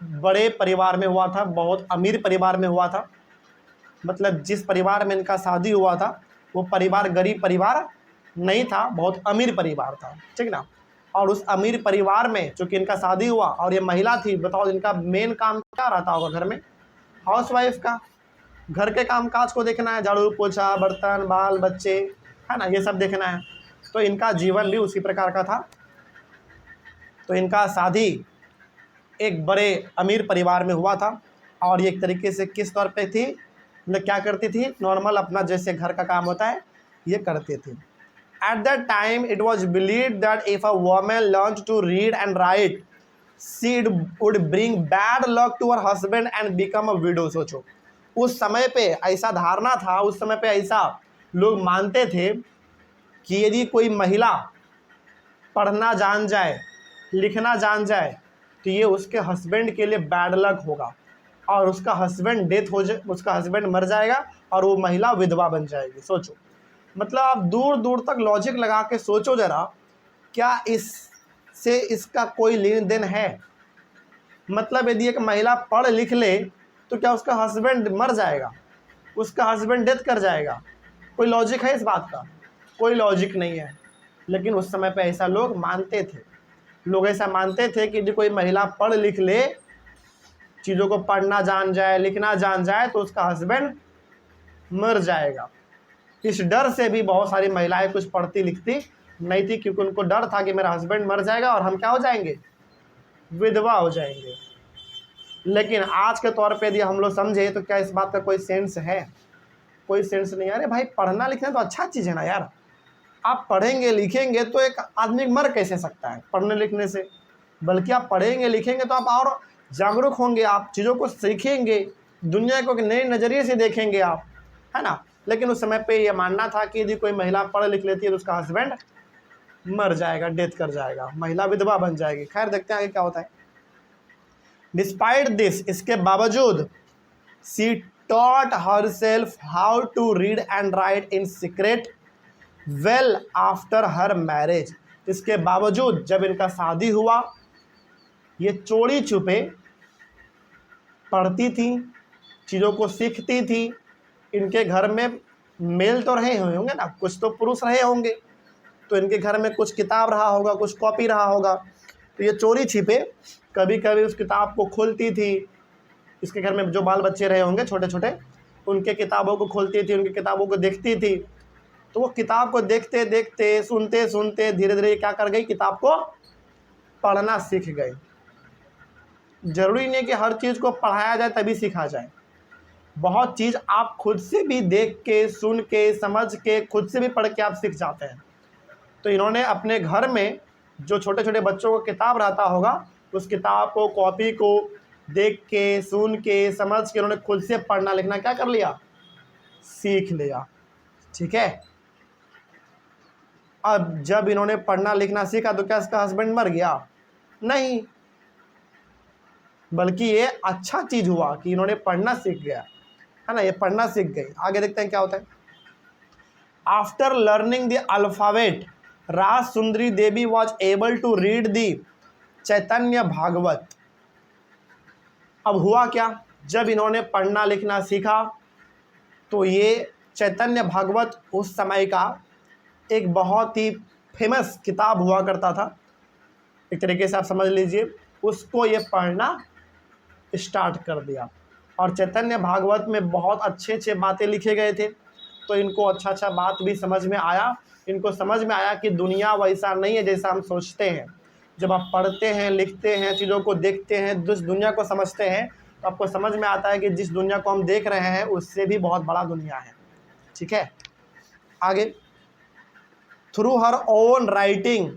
Speaker 1: बड़े परिवार में हुआ था, बहुत अमीर परिवार में हुआ था। मतलब जिस परिवार में इनका शादी हुआ था वो परिवार गरीब परिवार नहीं था, बहुत अमीर परिवार था, ठीक ना। और उस अमीर परिवार में चूँकि इनका शादी हुआ और ये महिला थी, बताओ इनका मेन काम क्या रहता होगा घर में? हाउसवाइफ का। घर के काम काज को देखना है, झाड़ू पोछा, बर्तन, बाल बच्चे, है ना, ये सब देखना है। तो इनका जीवन भी उसी प्रकार का था। तो इनका शादी एक बड़े अमीर परिवार में हुआ था और ये एक तरीके से किस तौर पे थी, मतलब क्या करती थी? नॉर्मल अपना जैसे घर का काम होता है ये करती थी। At that time it was believed that if a woman learned to read and write she would bring bad luck to her husband and become a widow. सोचो, उस समय पे ऐसा धारणा था, उस समय पे ऐसा लोग मानते थे कि यदि कोई महिला पढ़ना जान जाए, लिखना जान जाए, तो ये उसके हस्बैंड के लिए बैड लक होगा और उसका हस्बैंड डेथ हो जाए, उसका हस्बैंड मर जाएगा और वो महिला विधवा बन जाएगी। सोचो, मतलब आप दूर दूर तक लॉजिक लगा के सोचो ज़रा, क्या इससे इसका कोई लेन देन है? मतलब यदि एक महिला पढ़ लिख ले तो क्या उसका हस्बैंड मर जाएगा, उसका हस्बैंड डेथ कर जाएगा? कोई लॉजिक है इस बात का? कोई लॉजिक नहीं है। लेकिन उस समय पे ऐसा लोग मानते थे। लोग ऐसा मानते थे कि यदि कोई महिला पढ़ लिख ले, चीज़ों को पढ़ना जान जाए, लिखना जान जाए, तो उसका हस्बैंड मर जाएगा। इस डर से भी बहुत सारी महिलाएं कुछ पढ़ती लिखती नहीं थी, क्योंकि उनको डर था कि मेरा हस्बैंड मर जाएगा और हम क्या हो जाएंगे? विधवा हो जाएंगे। लेकिन आज के तौर पे यदि हम लोग समझे तो क्या इस बात का कोई सेंस है? कोई सेंस नहीं। अरे भाई, पढ़ना लिखना तो अच्छा चीज़ है ना यार। आप पढ़ेंगे लिखेंगे तो एक आदमी मर कैसे सकता है पढ़ने लिखने से? बल्कि आप पढ़ेंगे लिखेंगे तो आप और जागरूक होंगे, आप चीज़ों को सीखेंगे, दुनिया को एक नए नज़रिए से देखेंगे आप, है ना। लेकिन उस समय पे ये मानना था कि यदि कोई महिला पढ़ लिख लेती है तो उसका हस्बैंड मर जाएगा, डेथ कर जाएगा, महिला विधवा बन जाएगी। खैर, देखते हैं आगे क्या होता है। डिस्पाइट दिस, इसके बावजूद, she taught herself how to read and write in secret well after her marriage. इसके बावजूद जब इनका शादी हुआ, ये चोरी छुपे पढ़ती थी, चीज़ों को सीखती थी। इनके घर में मेल तो रहे होंगे ना, कुछ तो पुरुष रहे होंगे, तो इनके घर में कुछ किताब रहा होगा, कुछ कॉपी रहा होगा, तो ये चोरी छिपे कभी कभी उस किताब को खोलती थी। इसके घर में जो बाल बच्चे रहे होंगे छोटे छोटे, उनके किताबों को खोलती थी, उनकी किताबों को देखती थी। तो वो किताब को देखते देखते, सुनते सुनते धीरे धीरे क्या कर गई, किताब को पढ़ना सीख गई। जरूरी नहीं कि हर चीज़ को पढ़ाया जाए तभी सीखा जाए। बहुत चीज़ आप खुद से भी देख के, सुन के, समझ के, खुद से भी पढ़ के आप सीख जाते हैं। तो इन्होंने अपने घर में जो छोटे छोटे बच्चों को किताब रहता होगा, उस किताब को, कॉपी को देख के, सुन के, समझ के इन्होंने खुद से पढ़ना लिखना क्या कर लिया, सीख लिया। ठीक है। अब जब इन्होंने पढ़ना लिखना सीखा तो क्या इसका हस्बैंड मर गया? नहीं, बल्कि ये अच्छा चीज़ हुआ कि इन्होंने पढ़ना सीख गया, है ना, ये पढ़ना सीख गई। आगे देखते हैं क्या होता है। After learning the alphabet, Rajsundari Devi was able to read the Chaitanya Bhagavata. अब हुआ क्या, जब इन्होंने पढ़ना लिखना सीखा तो ये चैतन्य भागवत उस समय का एक बहुत ही फेमस किताब हुआ करता था, एक तरीके से आप समझ लीजिए। उसको ये पढ़ना स्टार्ट कर दिया, और चैतन्य भागवत में बहुत अच्छे अच्छे बातें लिखे गए थे, तो इनको अच्छा अच्छा बात भी समझ में आया। इनको समझ में आया कि दुनिया वैसा नहीं है जैसा हम सोचते हैं। जब आप पढ़ते हैं, लिखते हैं, चीज़ों को देखते हैं, जिस दुनिया को समझते हैं, तो आपको समझ में आता है कि जिस दुनिया को हम देख रहे हैं उससे भी बहुत बड़ा दुनिया है। ठीक है। आगे, through her own writing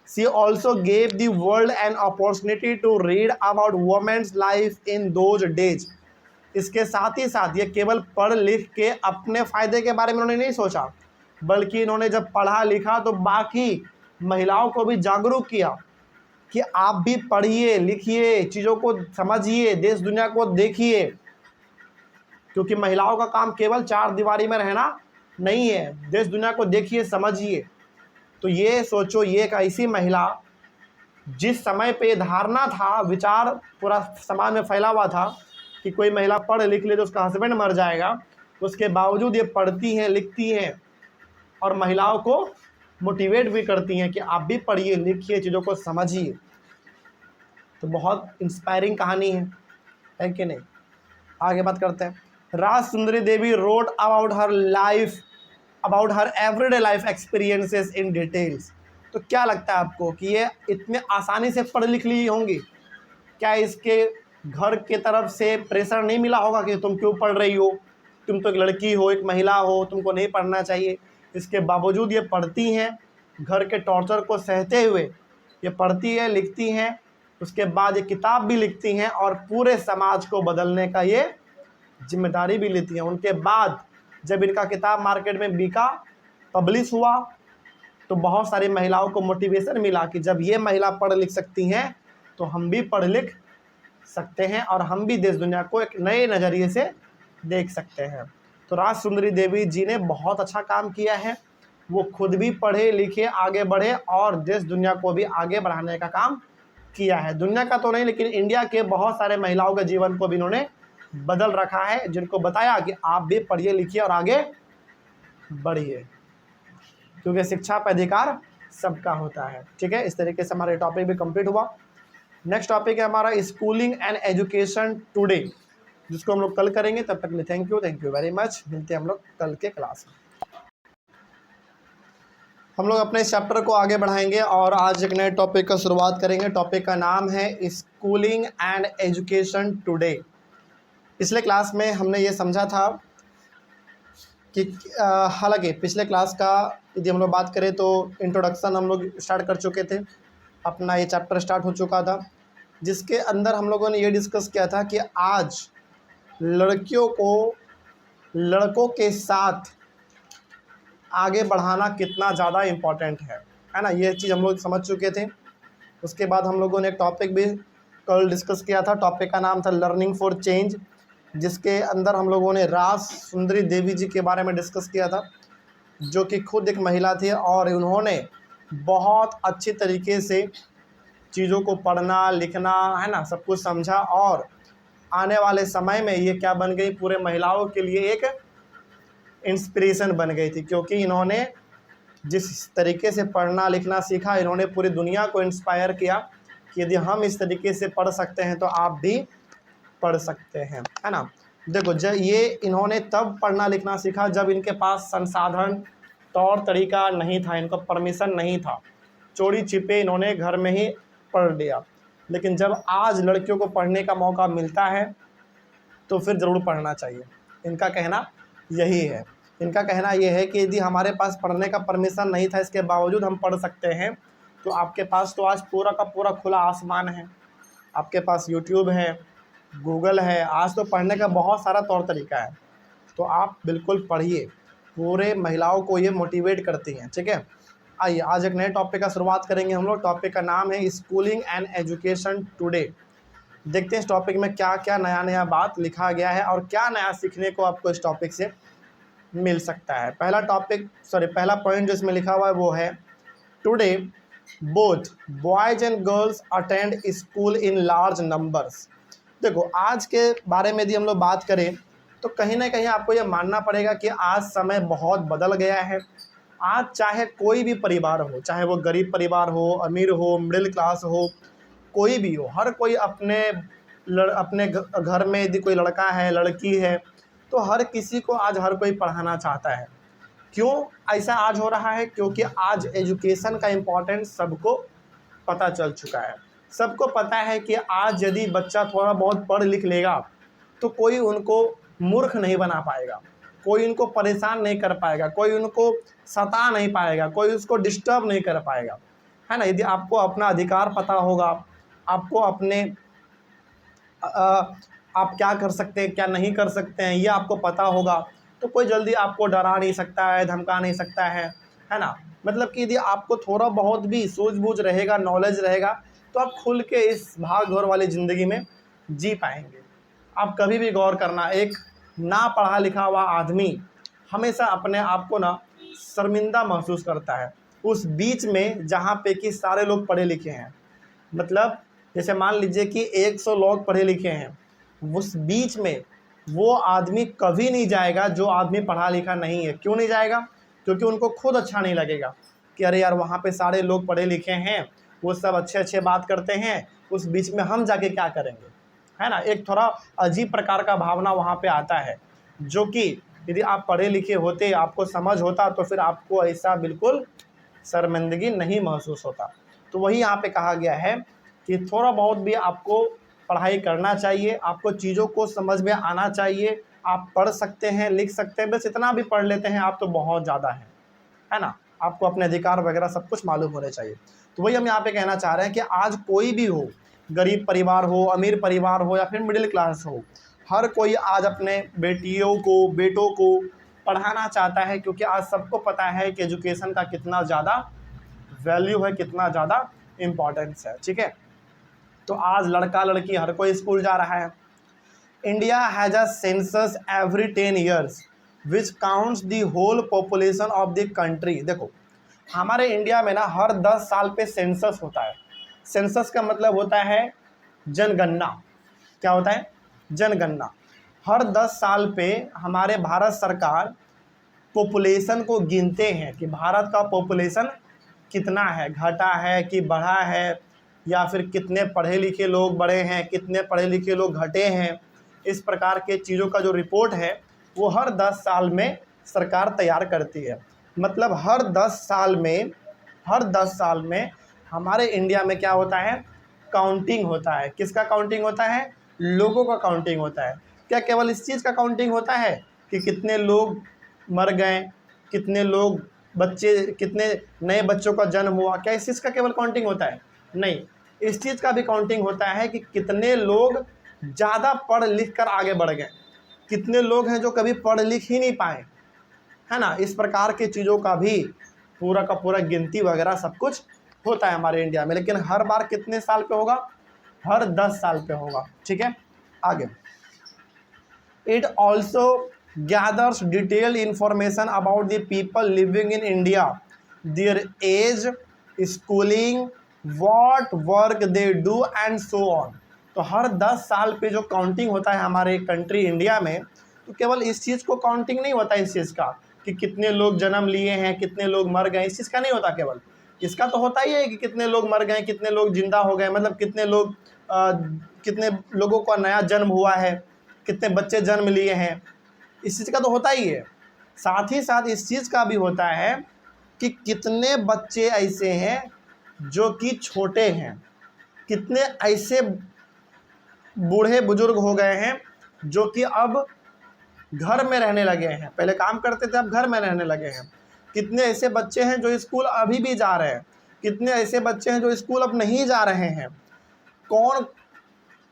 Speaker 1: she also gave the world an opportunity to read about women's life in those days। इसके साथ ही साथ ये केवल पढ़ लिख के अपने फ़ायदे के बारे में उन्होंने नहीं सोचा, बल्कि इन्होंने जब पढ़ा लिखा तो बाकी महिलाओं को भी जागरूक किया कि आप भी पढ़िए लिखिए, चीज़ों को समझिए, देश दुनिया को देखिए। क्योंकि महिलाओं का काम केवल चार दीवारी में रहना नहीं है, देश दुनिया को देखिए, समझिए। तो ये सोचो, ये एक ऐसी महिला, जिस समय पे धारणा था, विचार पूरा समाज में फैला हुआ था कि कोई महिला पढ़ लिख ले तो उसका हस्बैंड मर जाएगा, उसके बावजूद ये पढ़ती हैं, लिखती हैं और महिलाओं को मोटिवेट भी करती हैं कि आप भी पढ़िए लिखिए, चीज़ों को समझिए। तो बहुत इंस्पायरिंग कहानी है कि नहीं। आगे बात करते हैं। Rajsundari Devi wrote about her life, about her everyday life experiences in details. तो क्या लगता है आपको कि ये इतने आसानी से पढ़ लिख ली होंगी? क्या इसके घर के तरफ से प्रेशर नहीं मिला होगा कि तुम क्यों पढ़ रही हो, तुम तो एक लड़की हो, एक महिला हो, तुमको नहीं पढ़ना चाहिए? इसके बावजूद ये पढ़ती हैं, घर के टॉर्चर को सहते हुए ये पढ़ती है, लिखती हैं, उसके बाद ये किताब भी लिखती हैं और पूरे समाज को बदलने का ये जिम्मेदारी भी लेती हैं। उनके बाद जब इनका किताब मार्केट में बिका, पब्लिश हुआ, तो बहुत सारी महिलाओं को मोटिवेशन मिला कि जब ये महिला पढ़ लिख सकती हैं तो हम भी पढ़ लिख सकते हैं और हम भी देश दुनिया को एक नए नज़रिए से देख सकते हैं। तो राज सुंदरी देवी जी ने बहुत अच्छा काम किया है। वो खुद भी पढ़े लिखे, आगे बढ़े और देश दुनिया को भी आगे बढ़ाने का काम किया है। दुनिया का तो नहीं, लेकिन इंडिया के बहुत सारे महिलाओं के जीवन को भी इन्होंने बदल रखा है, जिनको बताया कि आप भी पढ़िए लिखिए और आगे बढ़िए, क्योंकि शिक्षा पर अधिकार सबका होता है। ठीक है। इस तरीके से हमारा टॉपिक भी कंप्लीट हुआ। नेक्स्ट टॉपिक है हमारा स्कूलिंग एंड एजुकेशन टुडे, जिसको हम लोग कल करेंगे। तब तक के लिए थैंक यू वेरी मच। मिलते हैं हम लोग कल के क्लास में। हम लोग अपने इस चैप्टर को आगे बढ़ाएंगे और आज एक नए टॉपिक का शुरुआत करेंगे। टॉपिक का नाम है स्कूलिंग एंड एजुकेशन टुडे। पिछले क्लास में हमने ये समझा था कि हालांकि पिछले क्लास का यदि हम लोग बात करें तो इंट्रोडक्शन हम लोग स्टार्ट कर चुके थे, अपना ये चैप्टर स्टार्ट हो चुका था, जिसके अंदर हम लोगों ने ये डिस्कस किया था कि आज लड़कियों को लड़कों के साथ आगे बढ़ाना कितना ज़्यादा इम्पॉर्टेंट है ना। ये चीज़ हम लोग समझ चुके थे। उसके बाद हम लोगों ने एक टॉपिक भी कल डिस्कस किया था। टॉपिक का नाम था लर्निंग फॉर चेंज, जिसके अंदर हम लोगों ने रास सुंदरी देवी जी के बारे में डिस्कस किया था, जो कि खुद एक महिला थी और उन्होंने बहुत अच्छी तरीके से चीज़ों को पढ़ना लिखना है ना, सब कुछ समझा और आने वाले समय में ये क्या बन गई, पूरे महिलाओं के लिए एक इंस्पिरेशन बन गई थी, क्योंकि इन्होंने जिस तरीके से पढ़ना लिखना सीखा, इन्होंने पूरी दुनिया को इंस्पायर किया कि यदि हम इस तरीके से पढ़ सकते हैं तो आप भी पढ़ सकते हैं, है ना। देखो, जब ये इन्होंने तब पढ़ना लिखना सीखा जब इनके पास संसाधन तौर तरीका नहीं था, इनको परमिशन नहीं था, चोरी छिपे इन्होंने घर में ही पढ़ लिया। लेकिन जब आज लड़कियों को पढ़ने का मौका मिलता है तो फिर ज़रूर पढ़ना चाहिए। इनका कहना यही है। इनका कहना यह है कि यदि हमारे पास पढ़ने का परमिशन नहीं था, इसके बावजूद हम पढ़ सकते हैं, तो आपके पास तो आज पूरा का पूरा खुला आसमान है, आपके पास यूट्यूब है, गूगल है, आज तो पढ़ने का बहुत सारा तौर तरीका है। तो आप बिल्कुल पढ़िए, पूरे महिलाओं को ये मोटिवेट करती हैं, ठीक है। आइए आज एक नए टॉपिक का शुरुआत करेंगे हम लोग। टॉपिक का नाम है स्कूलिंग एंड एजुकेशन टुडे। देखते हैं इस टॉपिक में क्या क्या नया नया बात लिखा गया है और क्या नया सीखने को आपको इस टॉपिक से मिल सकता है। पहला पॉइंट जो इसमें लिखा हुआ है वो है today both boys and girls attend school in large numbers. देखो, आज के बारे में यदि हम लोग बात करें तो कहीं ना कहीं आपको ये मानना पड़ेगा कि आज समय बहुत बदल गया है। आज चाहे कोई भी परिवार हो, चाहे वो गरीब परिवार हो, अमीर हो, मिडिल क्लास हो, कोई भी हो, हर कोई अपने घर में यदि कोई लड़का है लड़की है तो हर किसी को आज हर कोई पढ़ाना चाहता है। क्यों ऐसा आज हो रहा है? क्योंकि आज एजुकेशन का इम्पोर्टेंस सबको पता चल चुका है। सबको पता है कि आज यदि बच्चा थोड़ा बहुत पढ़ लिख लेगा तो कोई उनको मूर्ख नहीं बना पाएगा, कोई उनको परेशान नहीं कर पाएगा, कोई उनको सता नहीं पाएगा, कोई उसको डिस्टर्ब नहीं कर पाएगा, है ना। यदि आपको अपना अधिकार पता होगा, आपको अपने आप क्या कर सकते हैं क्या नहीं कर सकते हैं ये आपको पता होगा, तो कोई जल्दी आपको डरा नहीं सकता है, धमका नहीं सकता है ना। मतलब कि यदि आपको थोड़ा बहुत भी सूझबूझ रहेगा, नॉलेज रहेगा, तो आप खुल के इस भाग दौड़ वाली ज़िंदगी में जी पाएंगे। आप कभी भी गौर करना, एक ना पढ़ा लिखा हुआ आदमी हमेशा अपने आप को ना शर्मिंदा महसूस करता है उस बीच में जहाँ पे कि सारे लोग पढ़े लिखे हैं। मतलब जैसे मान लीजिए कि 100 लोग पढ़े लिखे हैं, उस बीच में वो आदमी कभी नहीं जाएगा जो आदमी पढ़ा लिखा नहीं है। क्यों नहीं जाएगा? क्योंकि उनको खुद अच्छा नहीं लगेगा कि अरे यार वहाँ पे सारे लोग पढ़े लिखे हैं, वो सब अच्छे अच्छे बात करते हैं, उस बीच में हम जाके क्या करेंगे, है ना। एक थोड़ा अजीब प्रकार का भावना वहाँ पे आता है, जो कि यदि आप पढ़े लिखे होते, आपको समझ होता, तो फिर आपको ऐसा बिल्कुल शर्मिंदगी नहीं महसूस होता। तो वही यहाँ पे कहा गया है कि थोड़ा बहुत भी आपको पढ़ाई करना चाहिए, आपको चीज़ों को समझ में आना चाहिए। आप पढ़ सकते हैं, लिख सकते हैं, बस इतना भी पढ़ लेते हैं आप तो बहुत ज़्यादा है ना। आपको अपने अधिकार वगैरह सब कुछ मालूम होने चाहिए। तो वही हम यहाँ पे कहना चाह रहे हैं कि आज कोई भी हो, गरीब परिवार हो, अमीर परिवार हो या फिर मिडिल क्लास हो, हर कोई आज अपने बेटियों को, बेटों को पढ़ाना चाहता है, क्योंकि आज सबको पता है कि एजुकेशन का कितना ज़्यादा वैल्यू है, कितना ज़्यादा इम्पॉर्टेंस है, ठीक है। तो आज लड़का लड़की हर कोई स्कूल जा रहा है। India has a census every 10 years which counts the whole population of the country. देखो, हमारे इंडिया में ना हर 10 साल पे सेंसस होता है। सेंसस का मतलब होता है जनगणना। क्या होता है? जनगणना। हर 10 साल पे हमारे भारत सरकार पॉपुलेशन को गिनते हैं कि भारत का पॉपुलेशन कितना है, घटा है कि बढ़ा है, या फिर कितने पढ़े लिखे लोग बढ़े हैं, कितने पढ़े लिखे लोग घटे हैं। इस प्रकार के चीज़ों का जो रिपोर्ट है वो हर 10 साल में सरकार तैयार करती है। मतलब हर 10 साल में हमारे इंडिया में क्या होता है, काउंटिंग होता है। किसका काउंटिंग होता है? लोगों का काउंटिंग होता है। क्या केवल इस चीज़ का काउंटिंग होता है कि कितने लोग मर गए, कितने लोग बच्चे, कितने नए बच्चों का जन्म हुआ, क्या इस चीज़ का केवल काउंटिंग होता है? नहीं, इस चीज़ का भी काउंटिंग होता है कि कितने लोग ज़्यादा पढ़ लिख कर आगे बढ़ गए, कितने लोग हैं जो कभी पढ़ लिख ही नहीं पाए, है ना। इस प्रकार की चीज़ों का भी पूरा का पूरा गिनती वगैरह सब कुछ होता है हमारे इंडिया में। लेकिन हर बार कितने साल पे होगा? हर 10 साल पे होगा। ठीक है, आगे। It also gathers detail information about the people living in India, their age, schooling, what work they do and so on. तो हर 10 साल पे जो काउंटिंग होता है हमारे कंट्री इंडिया में, तो केवल इस चीज़ को काउंटिंग नहीं होता इस चीज़ का कि कितने लोग जन्म लिए हैं, कितने लोग मर गए, इस चीज़ का नहीं होता केवल। इसका तो होता ही है कि कितने लोग मर गए, कितने लोग जिंदा हो गए, मतलब कितने लोगों का नया जन्म हुआ है, कितने बच्चे जन्म लिए हैं, इस चीज़ का तो होता ही है। साथ ही साथ इस चीज़ का भी होता है कि कितने बच्चे ऐसे हैं जो कि छोटे हैं, कितने ऐसे बूढ़े बुजुर्ग हो गए हैं जो कि अब घर में रहने लगे हैं, पहले काम करते थे अब घर में रहने लगे हैं, कितने ऐसे बच्चे हैं जो स्कूल अभी भी जा रहे हैं, कितने ऐसे बच्चे हैं जो स्कूल अब नहीं जा रहे हैं, कौन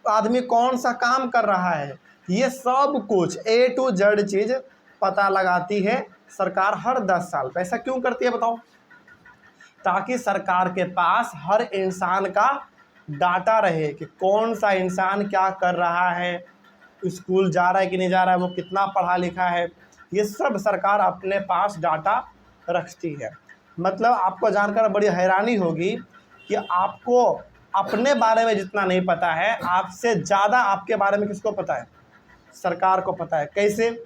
Speaker 1: आदमी कौन सा काम कर रहा है, ये सब कुछ A to Z चीज़ पता लगाती है सरकार हर 10 साल पे। ऐसा क्यों करती है बताओ? ताकि सरकार के पास हर इंसान का डाटा रहे कि कौन सा इंसान क्या कर रहा है, स्कूल जा रहा है कि नहीं जा रहा है, वो कितना पढ़ा लिखा है, ये सब सरकार अपने पास डाटा रखती है। मतलब आपको जानकर बड़ी हैरानी होगी कि आपको अपने बारे में जितना नहीं पता है, आपसे ज़्यादा आपके बारे में किसको पता है? सरकार को पता है। कैसे?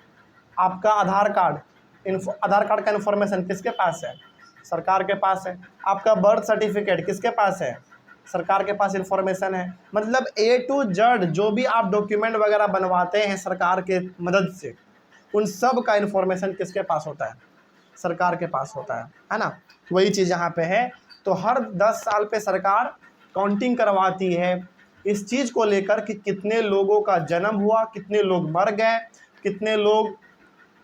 Speaker 1: आपका आधार कार्ड का इन्फॉर्मेशन किसके पास है? सरकार के पास है। आपका बर्थ सर्टिफिकेट किसके पास है? सरकार के पास इन्फॉर्मेशन है। मतलब A to Z जो भी आप डॉक्यूमेंट वगैरह बनवाते हैं सरकार के मदद से, उन सब का इन्फॉर्मेशन किसके पास होता है? सरकार के पास होता है ना। वही चीज़ यहाँ पे है। तो हर 10 साल पे सरकार काउंटिंग करवाती है इस चीज़ को लेकर कि कितने लोगों का जन्म हुआ, कितने लोग मर गए, कितने लोग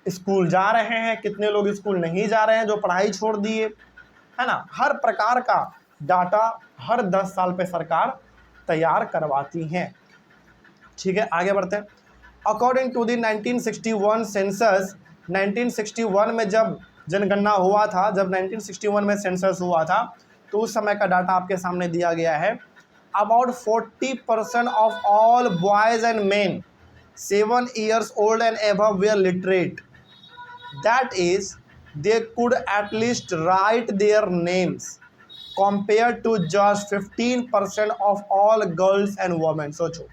Speaker 1: स्कूल जा रहे हैं, कितने लोग स्कूल नहीं जा रहे हैं जो पढ़ाई छोड़ दिए, है ना। हर प्रकार का डाटा हर 10 साल पे सरकार तैयार करवाती हैं। ठीक है, आगे बढ़ते हैं। अकॉर्डिंग टू द 1961 सेंसस, 1961 में जब जनगणना हुआ था, जब 1961 में सेंसस हुआ था, तो उस समय का डाटा आपके सामने दिया गया है। About 40% of all boys and main 7 years old and above were literate. That is, they could at least write their names, compared to just 15% of all girls and women. सोचो,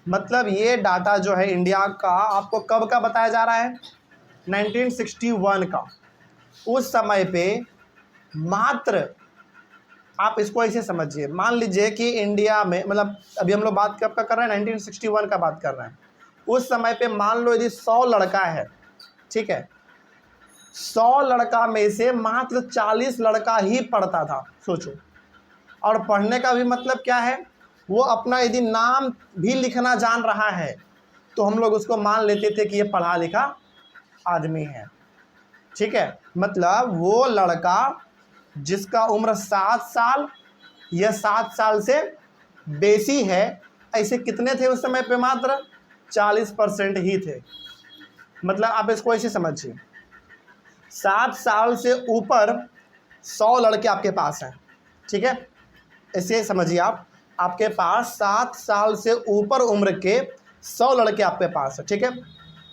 Speaker 1: मतलब ये डाटा जो है इंडिया का आपको कब का बताया जा रहा है? 1961 का। उस समय पे मात्र, आप इसको ऐसे समझिए, मान लीजिए कि इंडिया में, मतलब अभी हम लोग बात कब का कर रहे हैं? 1961 का बात कर रहे हैं। उस समय पे मान लो यदि 100 लड़का है, ठीक है, 100 लड़का में से मात्र 40 लड़का ही पढ़ता था। सोचो, और पढ़ने का भी मतलब क्या है? वो अपना यदि नाम भी लिखना जान रहा है तो हम लोग उसको मान लेते थे कि ये पढ़ा लिखा आदमी है। ठीक है, मतलब वो लड़का जिसका उम्र 7 साल या 7 साल से बेसी है, ऐसे कितने थे उस समय पे? मात्र 40% ही थे। मतलब आप इसको ऐसे समझिए, 7 साल से ऊपर 100 लड़के आपके पास हैं। ठीक है, ऐसे समझिए आप, आपके पास 7 साल से ऊपर उम्र के 100 लड़के आपके पास है। ठीक है,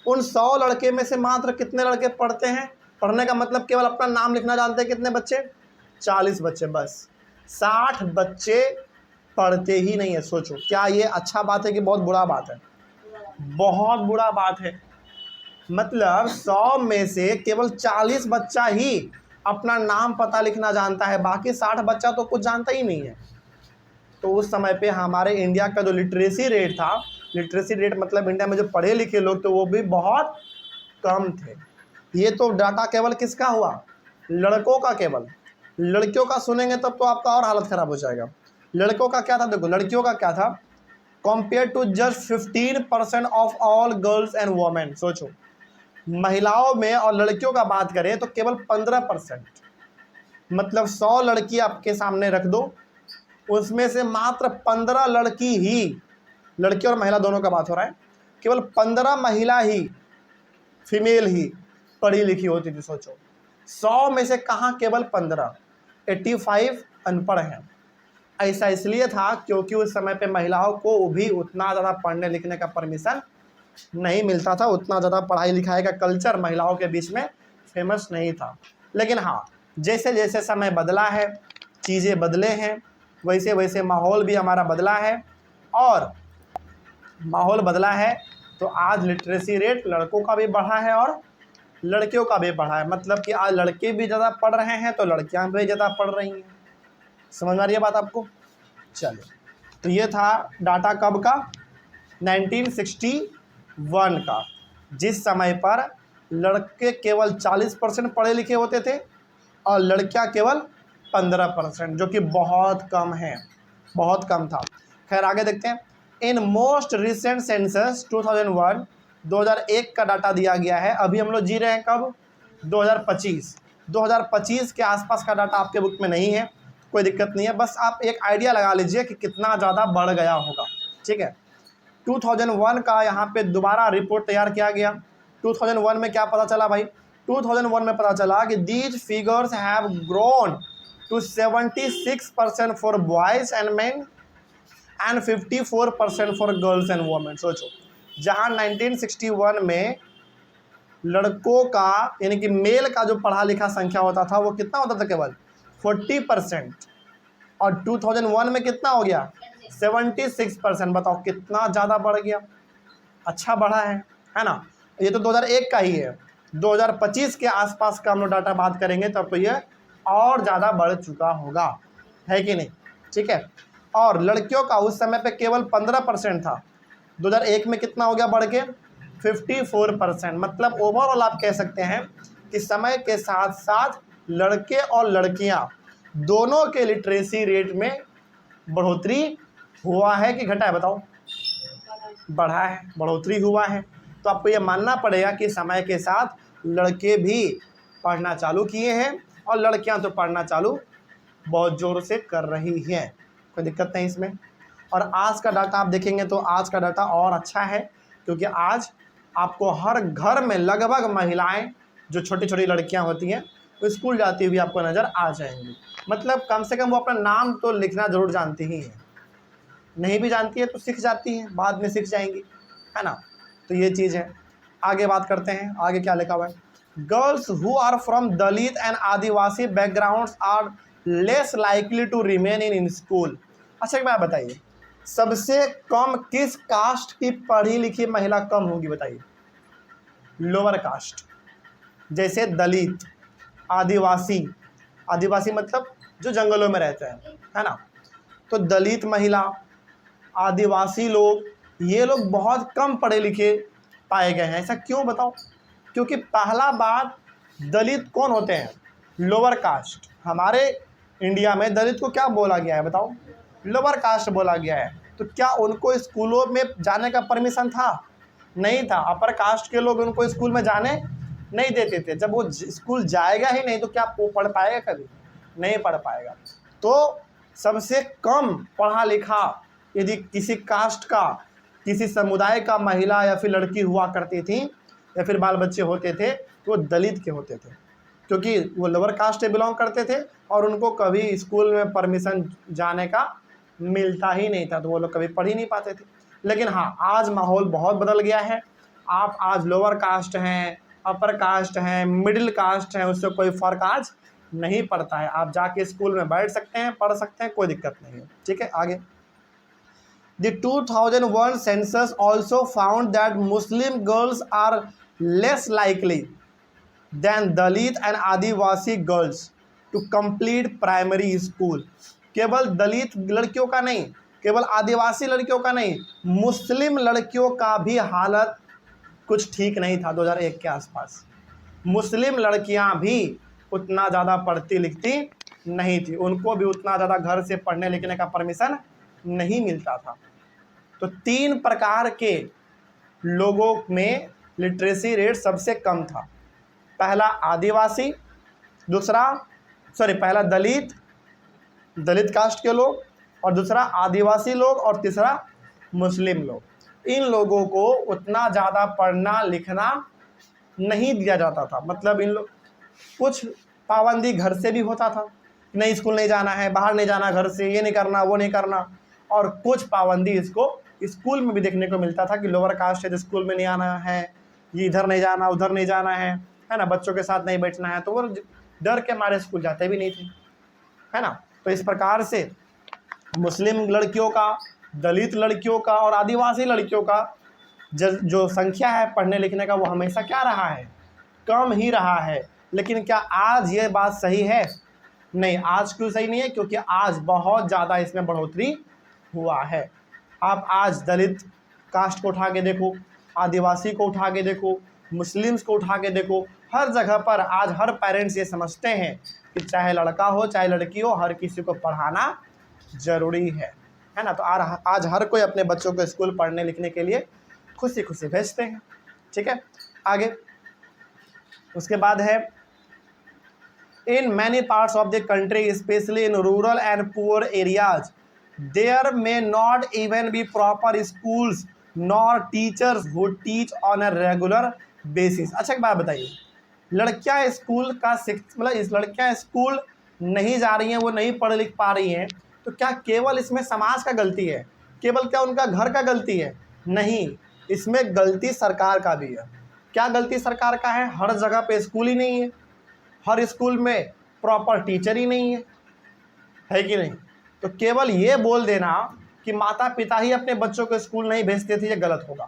Speaker 1: उन 100 लड़के में से मात्र कितने लड़के पढ़ते हैं? पढ़ने का मतलब केवल अपना नाम लिखना जानते हैं। कितने बच्चे? 40 बच्चे बस। 60 बच्चे पढ़ते ही नहीं है। सोचो, क्या ये अच्छा बात है कि बहुत बुरा बात है? बहुत बुरा बात है। मतलब 100 में से केवल 40 बच्चा ही अपना नाम पता लिखना जानता है, बाकी 60 बच्चा तो कुछ जानता ही नहीं है। तो उस समय पे हमारे इंडिया का जो लिटरेसी रेट था, लिटरेसी रेट मतलब इंडिया में जो पढ़े लिखे लोग थे वो भी बहुत कम थे। ये तो डाटा केवल किसका हुआ? लड़कों का केवल, लड़कियों का सुनेंगे तब तो आपका और हालत ख़राब हो जाएगा। लड़कों का क्या था, देखो लड़कियों का क्या था, compare to just 15% of all girls and women. सोचो, महिलाओं में और लड़कियों का बात करें तो केवल 15%, मतलब 100 लड़की आपके सामने रख दो, उसमें से मात्र 15 लड़की ही, लड़की और महिला दोनों का बात हो रहा है, केवल 15 महिला ही, फीमेल ही पढ़ी लिखी होती थी। सोचो 100 में से कहाँ केवल 15, 85 अनपढ़ हैं। ऐसा इसलिए था क्योंकि उस समय पे महिलाओं को भी उतना ज़्यादा पढ़ने लिखने का परमिशन नहीं मिलता था, उतना ज़्यादा पढ़ाई लिखाई का कल्चर महिलाओं के बीच में फेमस नहीं था। लेकिन हाँ, जैसे जैसे समय बदला है, चीज़ें बदले हैं, वैसे वैसे माहौल भी हमारा बदला है, और माहौल बदला है तो आज लिटरेसी रेट लड़कों का भी बढ़ा है और लड़कियों का भी बढ़ा है। मतलब कि आज लड़के भी ज़्यादा पढ़ रहे हैं तो लड़कियां भी ज़्यादा पढ़ रही हैं। समझ में आ रही है बात आपको? चलिए, तो ये था डाटा कब का, 1961 का, जिस समय पर लड़के केवल 40% पढ़े लिखे होते थे और लड़कियां केवल 15%, जो कि बहुत कम है, बहुत कम था। खैर आगे देखते हैं। इन मोस्ट रिसेंट सेंसस 2001, 2001 का डाटा दिया गया है। अभी हम लोग जी रहे हैं कब, 2025 के आसपास का डाटा आपके बुक में नहीं है, कोई दिक्कत नहीं है, बस आप एक आइडिया लगा लीजिए कि कितना ज़्यादा बढ़ गया होगा। ठीक है, 2001 का यहाँ पे दोबारा रिपोर्ट तैयार किया गया। 2001 में क्या पता चला भाई, 2001 में पता चला कि these figures have grown to 76% for boys and men and 54% for girls and women. सोचो, जहाँ 1961 में लड़कों का यानी कि मेल का जो पढ़ा लिखा संख्या होता था वो कितना होता था, केवल 40%, और 2001 में कितना हो गया, 76%। बताओ कितना ज़्यादा बढ़ गया, अच्छा बढ़ा है ना। ये तो 2001 का ही है, 2025 के आसपास का हम लोग डाटा बात करेंगे तब तो ये और ज़्यादा बढ़ चुका होगा, है कि नहीं? ठीक है, और लड़कियों का उस समय पे केवल 15% था, 2001 में कितना हो गया बढ़ के 54%। मतलब ओवरऑल आप कह सकते हैं कि समय के साथ साथ लड़के और लड़कियां दोनों के लिटरेसी रेट में बढ़ोतरी हुआ है कि घटा है, बताओ? बढ़ा है, बढ़ोतरी हुआ है। तो आपको ये मानना पड़ेगा कि समय के साथ लड़के भी पढ़ना चालू किए हैं और लड़कियां तो पढ़ना चालू बहुत ज़ोर से कर रही हैं, कोई दिक्कत नहीं इसमें। और आज का डाटा आप देखेंगे तो आज का डाटा और अच्छा है, क्योंकि आज आपको हर घर में लगभग महिलाएं जो छोटी छोटी लड़कियां होती हैं वो स्कूल जाती हुई आपको नज़र आ जाएंगी। मतलब कम से कम वो अपना नाम तो लिखना ज़रूर जानती ही हैं, नहीं भी जानती है तो सीख जाती हैं, बाद में सीख जाएंगी, है ना। तो ये चीज़ है। आगे बात करते हैं, आगे क्या लिखा हुआ है। Girls who are from Dalit and Adivasi backgrounds are less likely to remain in school. अच्छा एक बात बताइए, सबसे कम किस कास्ट की पढ़ी लिखी महिला कम होगी, बताइए? लोअर कास्ट, जैसे दलित, आदिवासी, आदिवासी मतलब जो जंगलों में रहते हैं, है ना। तो दलित महिला, आदिवासी लोग, ये लोग बहुत कम पढ़े लिखे पाए गए हैं। ऐसा क्यों, बताओ? क्योंकि पहला बात, दलित कौन होते हैं? Lower caste. हमारे इंडिया में दलित को क्या बोला गया है, बताओ? लोअर कास्ट बोला गया है। तो क्या उनको स्कूलों में जाने का परमिशन था? नहीं था। अपर कास्ट के लोग उनको स्कूल में जाने नहीं देते थे। जब वो स्कूल जाएगा ही नहीं तो क्या वो पढ़ पाएगा? कभी नहीं पढ़ पाएगा। तो सबसे कम पढ़ा लिखा यदि किसी कास्ट का, किसी समुदाय का महिला या फिर लड़की हुआ करती थी या फिर बाल बच्चे होते थे तो वो दलित के होते थे, क्योंकि वो लोअर कास्ट से बिलोंग करते थे और उनको कभी स्कूल में परमिशन जाने का मिलता ही नहीं था, तो वो लोग कभी पढ़ ही नहीं पाते थे। लेकिन हाँ, आज माहौल बहुत बदल गया है। आप आज लोअर कास्ट हैं, अपर कास्ट हैं, मिडिल कास्ट हैं, उससे कोई फ़र्क आज नहीं पड़ता है। आप जाके स्कूल में बैठ सकते हैं, पढ़ सकते हैं, कोई दिक्कत नहीं है। ठीक है, आगे। The 2001 census also found that Muslim girls are less likely than Dalit and Adivasi girls to complete primary school. केवल दलित लड़कियों का नहीं, केवल आदिवासी लड़कियों का नहीं, मुस्लिम लड़कियों का भी हालत कुछ ठीक नहीं था 2001 के आसपास। मुस्लिम लड़कियां भी उतना ज़्यादा पढ़ती लिखती नहीं थी, उनको भी उतना ज़्यादा घर से पढ़ने लिखने का परमिशन नहीं मिलता था। तो 3 प्रकार के लोगों में लिटरेसी रेट सबसे कम था। पहला आदिवासी, पहला दलित कास्ट के लोग, और दूसरा आदिवासी लोग, और तीसरा मुस्लिम लोग। इन लोगों को उतना ज़्यादा पढ़ना लिखना नहीं दिया जाता था। मतलब इन लोग कुछ पाबंदी घर से भी होता था, नहीं स्कूल नहीं जाना है, बाहर नहीं जाना घर से, ये नहीं करना वो नहीं करना। और कुछ पाबंदी इसको स्कूल में भी देखने को मिलता था कि लोअर कास्ट है तो स्कूल में नहीं आना है, ये इधर नहीं जाना उधर नहीं जाना है ना, बच्चों के साथ नहीं बैठना है, तो वो डर के मारे स्कूल जाते भी नहीं थे, है ना। तो इस प्रकार से मुस्लिम लड़कियों का, दलित लड़कियों का और आदिवासी लड़कियों का जो संख्या है पढ़ने लिखने का, वो हमेशा क्या रहा है, कम ही रहा है। लेकिन क्या आज ये बात सही है? नहीं। आज क्यों सही नहीं है? क्योंकि आज बहुत ज़्यादा इसमें बढ़ोतरी हुआ है। आप आज दलित कास्ट को उठा के देखो, आदिवासी को उठा के देखो, मुस्लिम्स को उठा के देखो, हर जगह पर आज हर पेरेंट्स ये समझते हैं कि चाहे लड़का हो चाहे लड़की हो, हर किसी को पढ़ाना ज़रूरी है ना। तो आज हर कोई अपने बच्चों को स्कूल पढ़ने लिखने के लिए खुशी खुशी भेजते हैं। ठीक है, आगे उसके बाद है, in many parts of the country specially in rural and poor areas there may not even be proper schools nor teachers who teach on a regular basis. अच्छा एक बात बताइए, लड़कियां स्कूल का मतलब इस लड़कियां स्कूल नहीं जा रही हैं, वो नहीं पढ़ लिख पा रही हैं, तो क्या केवल इसमें समाज का गलती है? केवल क्या उनका घर का गलती है? नहीं, इसमें गलती सरकार का भी है। क्या गलती सरकार का है? हर जगह पे स्कूल ही नहीं है, हर स्कूल में प्रॉपर टीचर ही नहीं है कि नहीं? तो केवल ये बोल देना कि माता पिता ही अपने बच्चों को स्कूल नहीं भेजते थे, ये गलत होगा।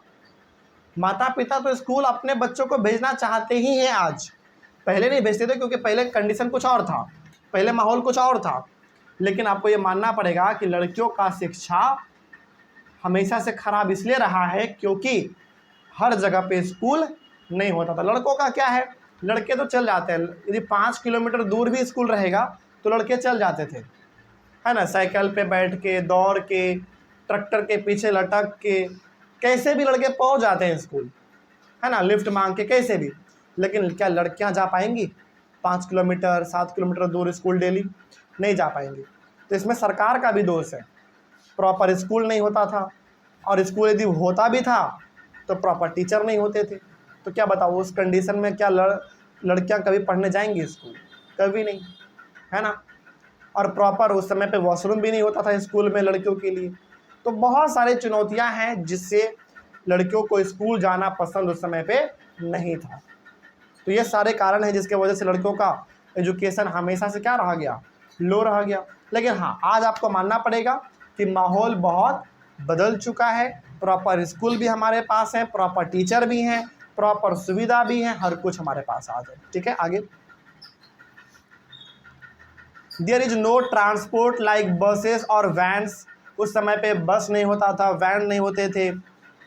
Speaker 1: माता पिता तो स्कूल अपने बच्चों को भेजना चाहते ही हैं आज, पहले नहीं भेजते थे क्योंकि पहले कंडीशन कुछ और था, पहले माहौल कुछ और था। लेकिन आपको ये मानना पड़ेगा कि लड़कियों का शिक्षा हमेशा से खराब इसलिए रहा है क्योंकि हर जगह पे स्कूल नहीं होता था। लड़कों का क्या है, लड़के तो चल जाते हैं, यदि 5 किलोमीटर दूर भी स्कूल रहेगा तो लड़के चल जाते थे, है ना, साइकिल पे बैठ के, दौड़ के, ट्रैक्टर के पीछे लटक के, कैसे भी लड़के पहुंच जाते हैं स्कूल, है ना, लिफ्ट मांग के कैसे भी। लेकिन क्या लड़कियां जा पाएंगी 5 किलोमीटर 7 किलोमीटर दूर स्कूल डेली? नहीं जा पाएंगी। तो इसमें सरकार का भी दोष है, प्रॉपर स्कूल नहीं होता था, और स्कूल यदि होता भी था तो प्रॉपर टीचर नहीं होते थे। तो क्या बताओ उस कंडीशन में क्या लड़कियां कभी पढ़ने जाएंगी स्कूल? कभी नहीं, है ना। और प्रॉपर उस समय पे वॉशरूम भी नहीं होता था स्कूल में लड़कियों के लिए। तो बहुत सारी चुनौतियां हैं जिससे लड़कियों को स्कूल जाना पसंद उस समय पे नहीं था। तो ये सारे कारण हैं जिसके वजह से लड़कियों का एजुकेशन हमेशा से क्या रह गया, लो रह गया। लेकिन हाँ, आज आपको मानना पड़ेगा कि माहौल बहुत बदल चुका है, प्रॉपर स्कूल भी हमारे पास है, प्रॉपर टीचर भी हैं, प्रॉपर सुविधा भी है, हर कुछ हमारे पास आ जाए। ठीक है, आगे, there is no transport like buses और वैन्स। उस समय पे बस नहीं होता था, वैन नहीं होते थे।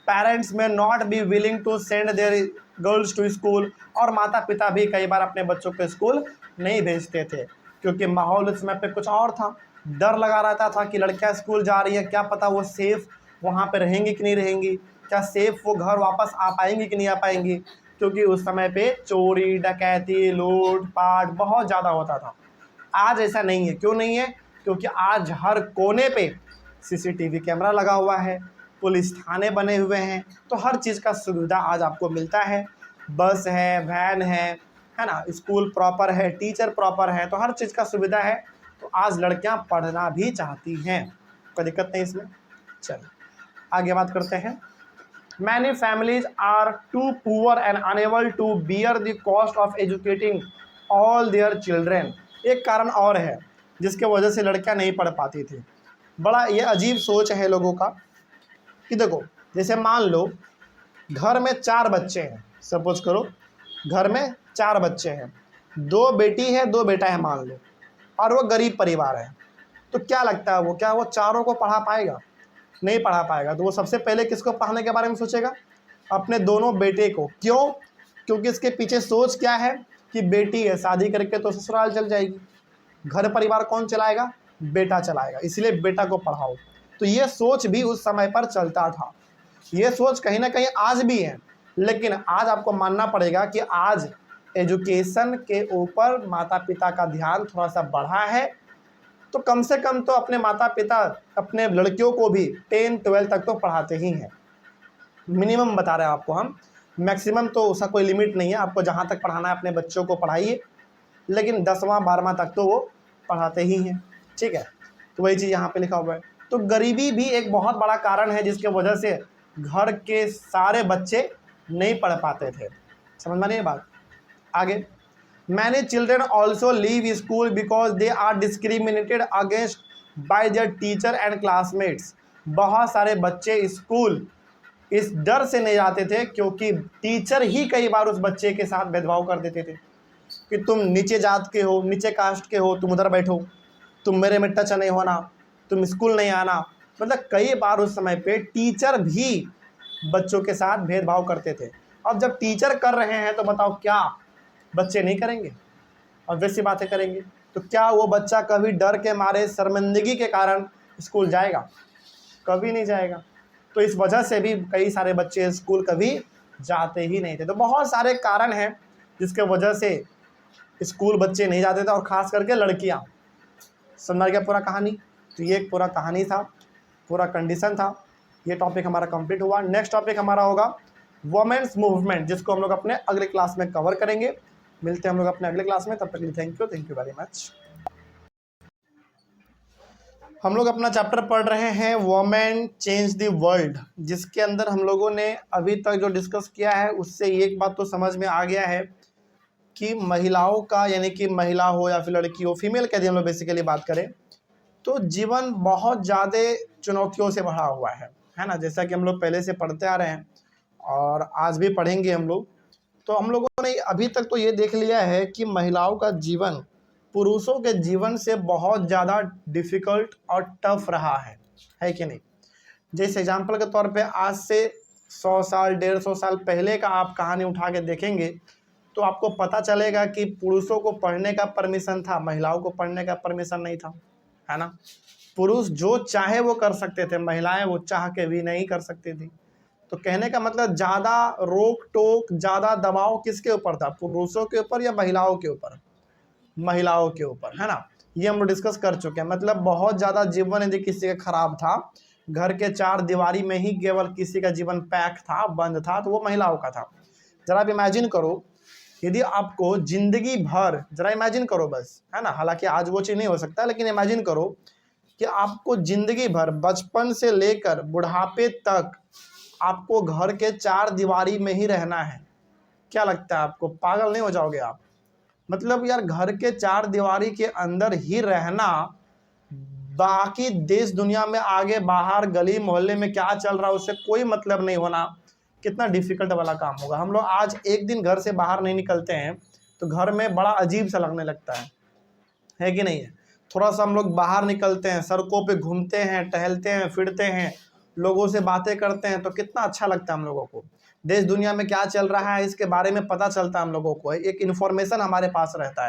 Speaker 1: Parents may not be willing to send their girls to school, और माता पिता भी कई बार अपने बच्चों को स्कूल नहीं भेजते थे क्योंकि माहौल उस समय पे कुछ और था। डर लगा रहता था कि लड़कियां स्कूल जा रही है, क्या पता वो सेफ वहाँ पे रहेंगी कि नहीं रहेंगी, क्या सेफ वो घर वापस आ पाएंगी कि नहीं आ पाएंगी, क्योंकि उस समय पे चोरी डकैती लूट पाट बहुत ज़्यादा होता था। आज ऐसा नहीं है। क्यों नहीं है? क्योंकि आज हर कोने पे सीसीटीवी कैमरा लगा हुआ है, पुलिस थाने बने हुए हैं, तो हर चीज़ का सुविधा आज आपको मिलता है। बस है, वैन है ना, स्कूल प्रॉपर है, टीचर प्रॉपर है, तो हर चीज़ का सुविधा है। तो आज लड़कियां पढ़ना भी चाहती हैं, कोई दिक्कत नहीं इसमें। चलिए आगे बात करते हैं। Many families are too poor and unable to bear the cost of educating all their children. एक कारण और है जिसके वजह से लड़कियां नहीं पढ़ पाती थी। बड़ा ये अजीब सोच है लोगों का कि देखो, जैसे मान लो घर में 4 बच्चे हैं, सपोज करो घर में 4 बच्चे हैं, 2 बेटी है 2 बेटा है मान लो, और वो गरीब परिवार है, तो क्या लगता है क्या वो चारों को पढ़ा पाएगा? नहीं पढ़ा पाएगा। तो वो सबसे पहले किसको पढ़ाने के बारे में सोचेगा? अपने दोनों बेटे को। क्यों? क्योंकि इसके पीछे सोच क्या है? कि बेटी है, शादी करके तो ससुराल चल जाएगी, घर परिवार कौन चलाएगा? बेटा चलाएगा, इसलिए बेटा को पढ़ाओ। तो ये सोच भी उस समय पर चलता था, ये सोच कहीं ना कहीं आज भी है। लेकिन आज आपको मानना पड़ेगा कि आज एजुकेशन के ऊपर माता पिता का ध्यान थोड़ा सा बढ़ा है। तो कम से कम तो अपने माता पिता अपने लड़कियों को भी 10-12 तक तो पढ़ाते ही हैं, मिनिमम बता रहे हैं आपको हम, मैक्सिमम तो उसका कोई लिमिट नहीं है, आपको जहाँ तक पढ़ाना है अपने बच्चों को पढ़ाइए, लेकिन 10वां 12वां तक तो वो पढ़ाते ही हैं, ठीक है। तो वही चीज़ यहाँ पे लिखा हुआ है। तो गरीबी भी एक बहुत बड़ा कारण है जिसके वजह से घर के सारे बच्चे नहीं पढ़ पाते थे। समझ में नहीं बात? आगे, many children also leave school because they are discriminated against by their teacher and classmates. बहुत सारे बच्चे स्कूल इस डर से नहीं जाते थे क्योंकि टीचर ही कई बार उस बच्चे के साथ भेदभाव कर देते थे कि तुम नीचे जात के हो, नीचे कास्ट के हो, तुम उधर बैठो, तुम मेरे में टच नहीं होना, तुम स्कूल नहीं आना। मतलब कई बार उस समय पे टीचर भी बच्चों के साथ भेदभाव करते थे। अब जब टीचर कर रहे हैं तो बताओ क्या बच्चे नहीं करेंगे? और वैसी बातें करेंगे। तो क्या वो बच्चा कभी डर के मारे, शर्मिंदगी के कारण स्कूल जाएगा? कभी नहीं जाएगा। तो इस वजह से भी कई सारे बच्चे स्कूल कभी जाते ही नहीं थे। तो बहुत सारे कारण हैं जिसके वजह से स्कूल बच्चे नहीं जाते थे, और ख़ास करके लड़कियां। समझ गया पूरा कहानी? तो ये एक पूरा कहानी था, पूरा कंडीशन था। ये टॉपिक हमारा कंप्लीट हुआ। नेक्स्ट टॉपिक हमारा होगा वुमेन्स मूवमेंट, जिसको हम लोग अपने अगले क्लास में कवर करेंगे। मिलते हैं हम लोग अपने अगले क्लास में, तब तक के लिए थैंक यू वेरी मच। हम लोग अपना चैप्टर पढ़ रहे हैं वुमेन चेंज द वर्ल्ड, जिसके अंदर हम लोगों ने अभी तक जो डिस्कस किया है उससे एक बात तो समझ में आ गया है कि महिलाओं का, यानी कि महिला हो या फिर लड़की हो, फीमेल का यदि हम लोग बेसिकली बात करें तो जीवन बहुत ज़्यादा चुनौतियों से भरा हुआ है ना। जैसा कि हम लोग पहले से पढ़ते आ रहे हैं और आज भी पढ़ेंगे हम लोग। तो हम लोगों ने अभी तक तो ये देख लिया है कि महिलाओं का जीवन पुरुषों के जीवन से बहुत ज़्यादा डिफ़िकल्ट और टफ रहा है कि नहीं? जैसे एग्जाम्पल के तौर पे आज से 100 साल 150 साल पहले का आप कहानी उठा के देखेंगे तो आपको पता चलेगा कि पुरुषों को पढ़ने का परमिशन था, महिलाओं को पढ़ने का परमिशन नहीं था, है ना। पुरुष जो चाहे वो कर सकते थे, महिलाएं वो चाह के भी नहीं कर सकती थी। तो कहने का मतलब ज़्यादा रोक टोक, ज़्यादा दबाव किसके ऊपर था? पुरुषों के ऊपर या महिलाओं के ऊपर? महिलाओं के ऊपर, है ना। ये हम लोग डिस्कस कर चुके हैं। मतलब बहुत ज़्यादा जीवन यदि किसी का खराब था, घर के 4 दीवारी में ही केवल किसी का जीवन पैक था, बंद था, तो वो महिलाओं का था। जरा आप इमेजिन करो, यदि आपको जिंदगी भर, जरा इमेजिन करो बस, है ना, हालांकि आज वो चीज़ नहीं हो सकता, लेकिन इमेजिन करो कि आपको जिंदगी भर बचपन से लेकर बुढ़ापे तक आपको घर के 4 दीवारी में ही रहना है। क्या लगता है आपको? पागल नहीं हो जाओगे आप? मतलब यार, घर के 4 दीवारी के अंदर ही रहना, बाकी देश दुनिया में आगे बाहर गली मोहल्ले में क्या चल रहा है उससे कोई मतलब नहीं होना, कितना डिफिकल्ट वाला काम होगा। हम लोग आज एक दिन घर से बाहर नहीं निकलते हैं तो घर में बड़ा अजीब सा लगने लगता है कि नहीं है? थोड़ा सा हम लोग बाहर निकलते हैं, सड़कों पे घूमते हैं, टहलते हैं, फिरते हैं, लोगों से बातें करते हैं तो कितना अच्छा लगता है हम लोगों को। देश दुनिया में क्या चल रहा है इसके बारे में पता चलता है हम लोगों को, एक इन्फॉर्मेशन हमारे पास रहता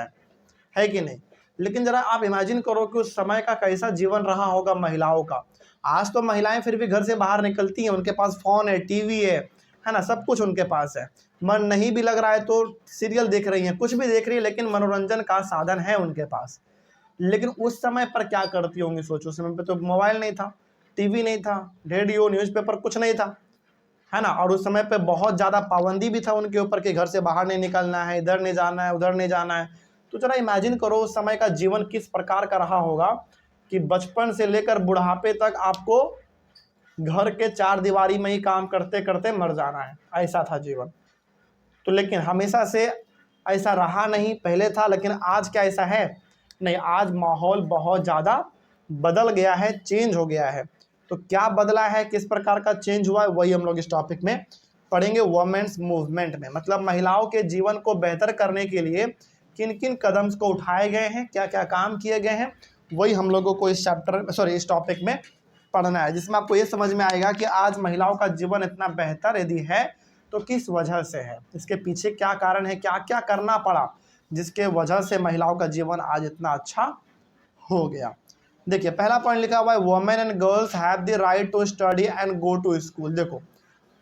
Speaker 1: है कि नहीं? लेकिन जरा आप इमेजिन करो कि उस समय का कैसा जीवन रहा होगा महिलाओं का। आज तो महिलाएं फिर भी घर से बाहर निकलती हैं, उनके पास फ़ोन है, टीवी है ना, सब कुछ उनके पास है। मन नहीं भी लग रहा है तो सीरियल देख रही हैं, कुछ भी देख रही है, लेकिन मनोरंजन का साधन है उनके पास। लेकिन उस समय पर क्या करती होंगी सोचो। उस समय पर तो मोबाइल नहीं था, टीवी नहीं था, रेडियो, न्यूज़पेपर कुछ नहीं था, है ना। और उस समय पे बहुत ज़्यादा पाबंदी भी था उनके ऊपर कि घर से बाहर नहीं निकलना है, इधर नहीं जाना है, उधर नहीं जाना है। तो जरा इमेजिन करो उस समय का जीवन किस प्रकार का रहा होगा कि बचपन से लेकर बुढ़ापे तक आपको घर के 4 दीवारी में ही काम करते करते मर जाना है, ऐसा था जीवन। तो लेकिन हमेशा से ऐसा रहा नहीं, पहले था, लेकिन आज क्या ऐसा है? नहीं, आज माहौल बहुत ज़्यादा बदल गया है, चेंज हो गया है। तो क्या बदला है, किस प्रकार का चेंज हुआ है, वही हम लोग इस टॉपिक में पढ़ेंगे वुमेन्स मूवमेंट में। मतलब महिलाओं के जीवन को बेहतर करने के लिए किन किन कदम को उठाए गए हैं, क्या क्या काम किए गए हैं, वही हम लोगों को इस टॉपिक में पढ़ना है, जिसमें आपको ये समझ में आएगा कि आज महिलाओं का जीवन इतना बेहतर यदि है तो किस वजह से है, इसके पीछे क्या कारण है, क्या क्या करना पड़ा, जिसके वजह से महिलाओं का जीवन आज इतना अच्छा हो गया। देखिए पहला पॉइंट लिखा हुआ है women and girls have the right to study and go to school. देखो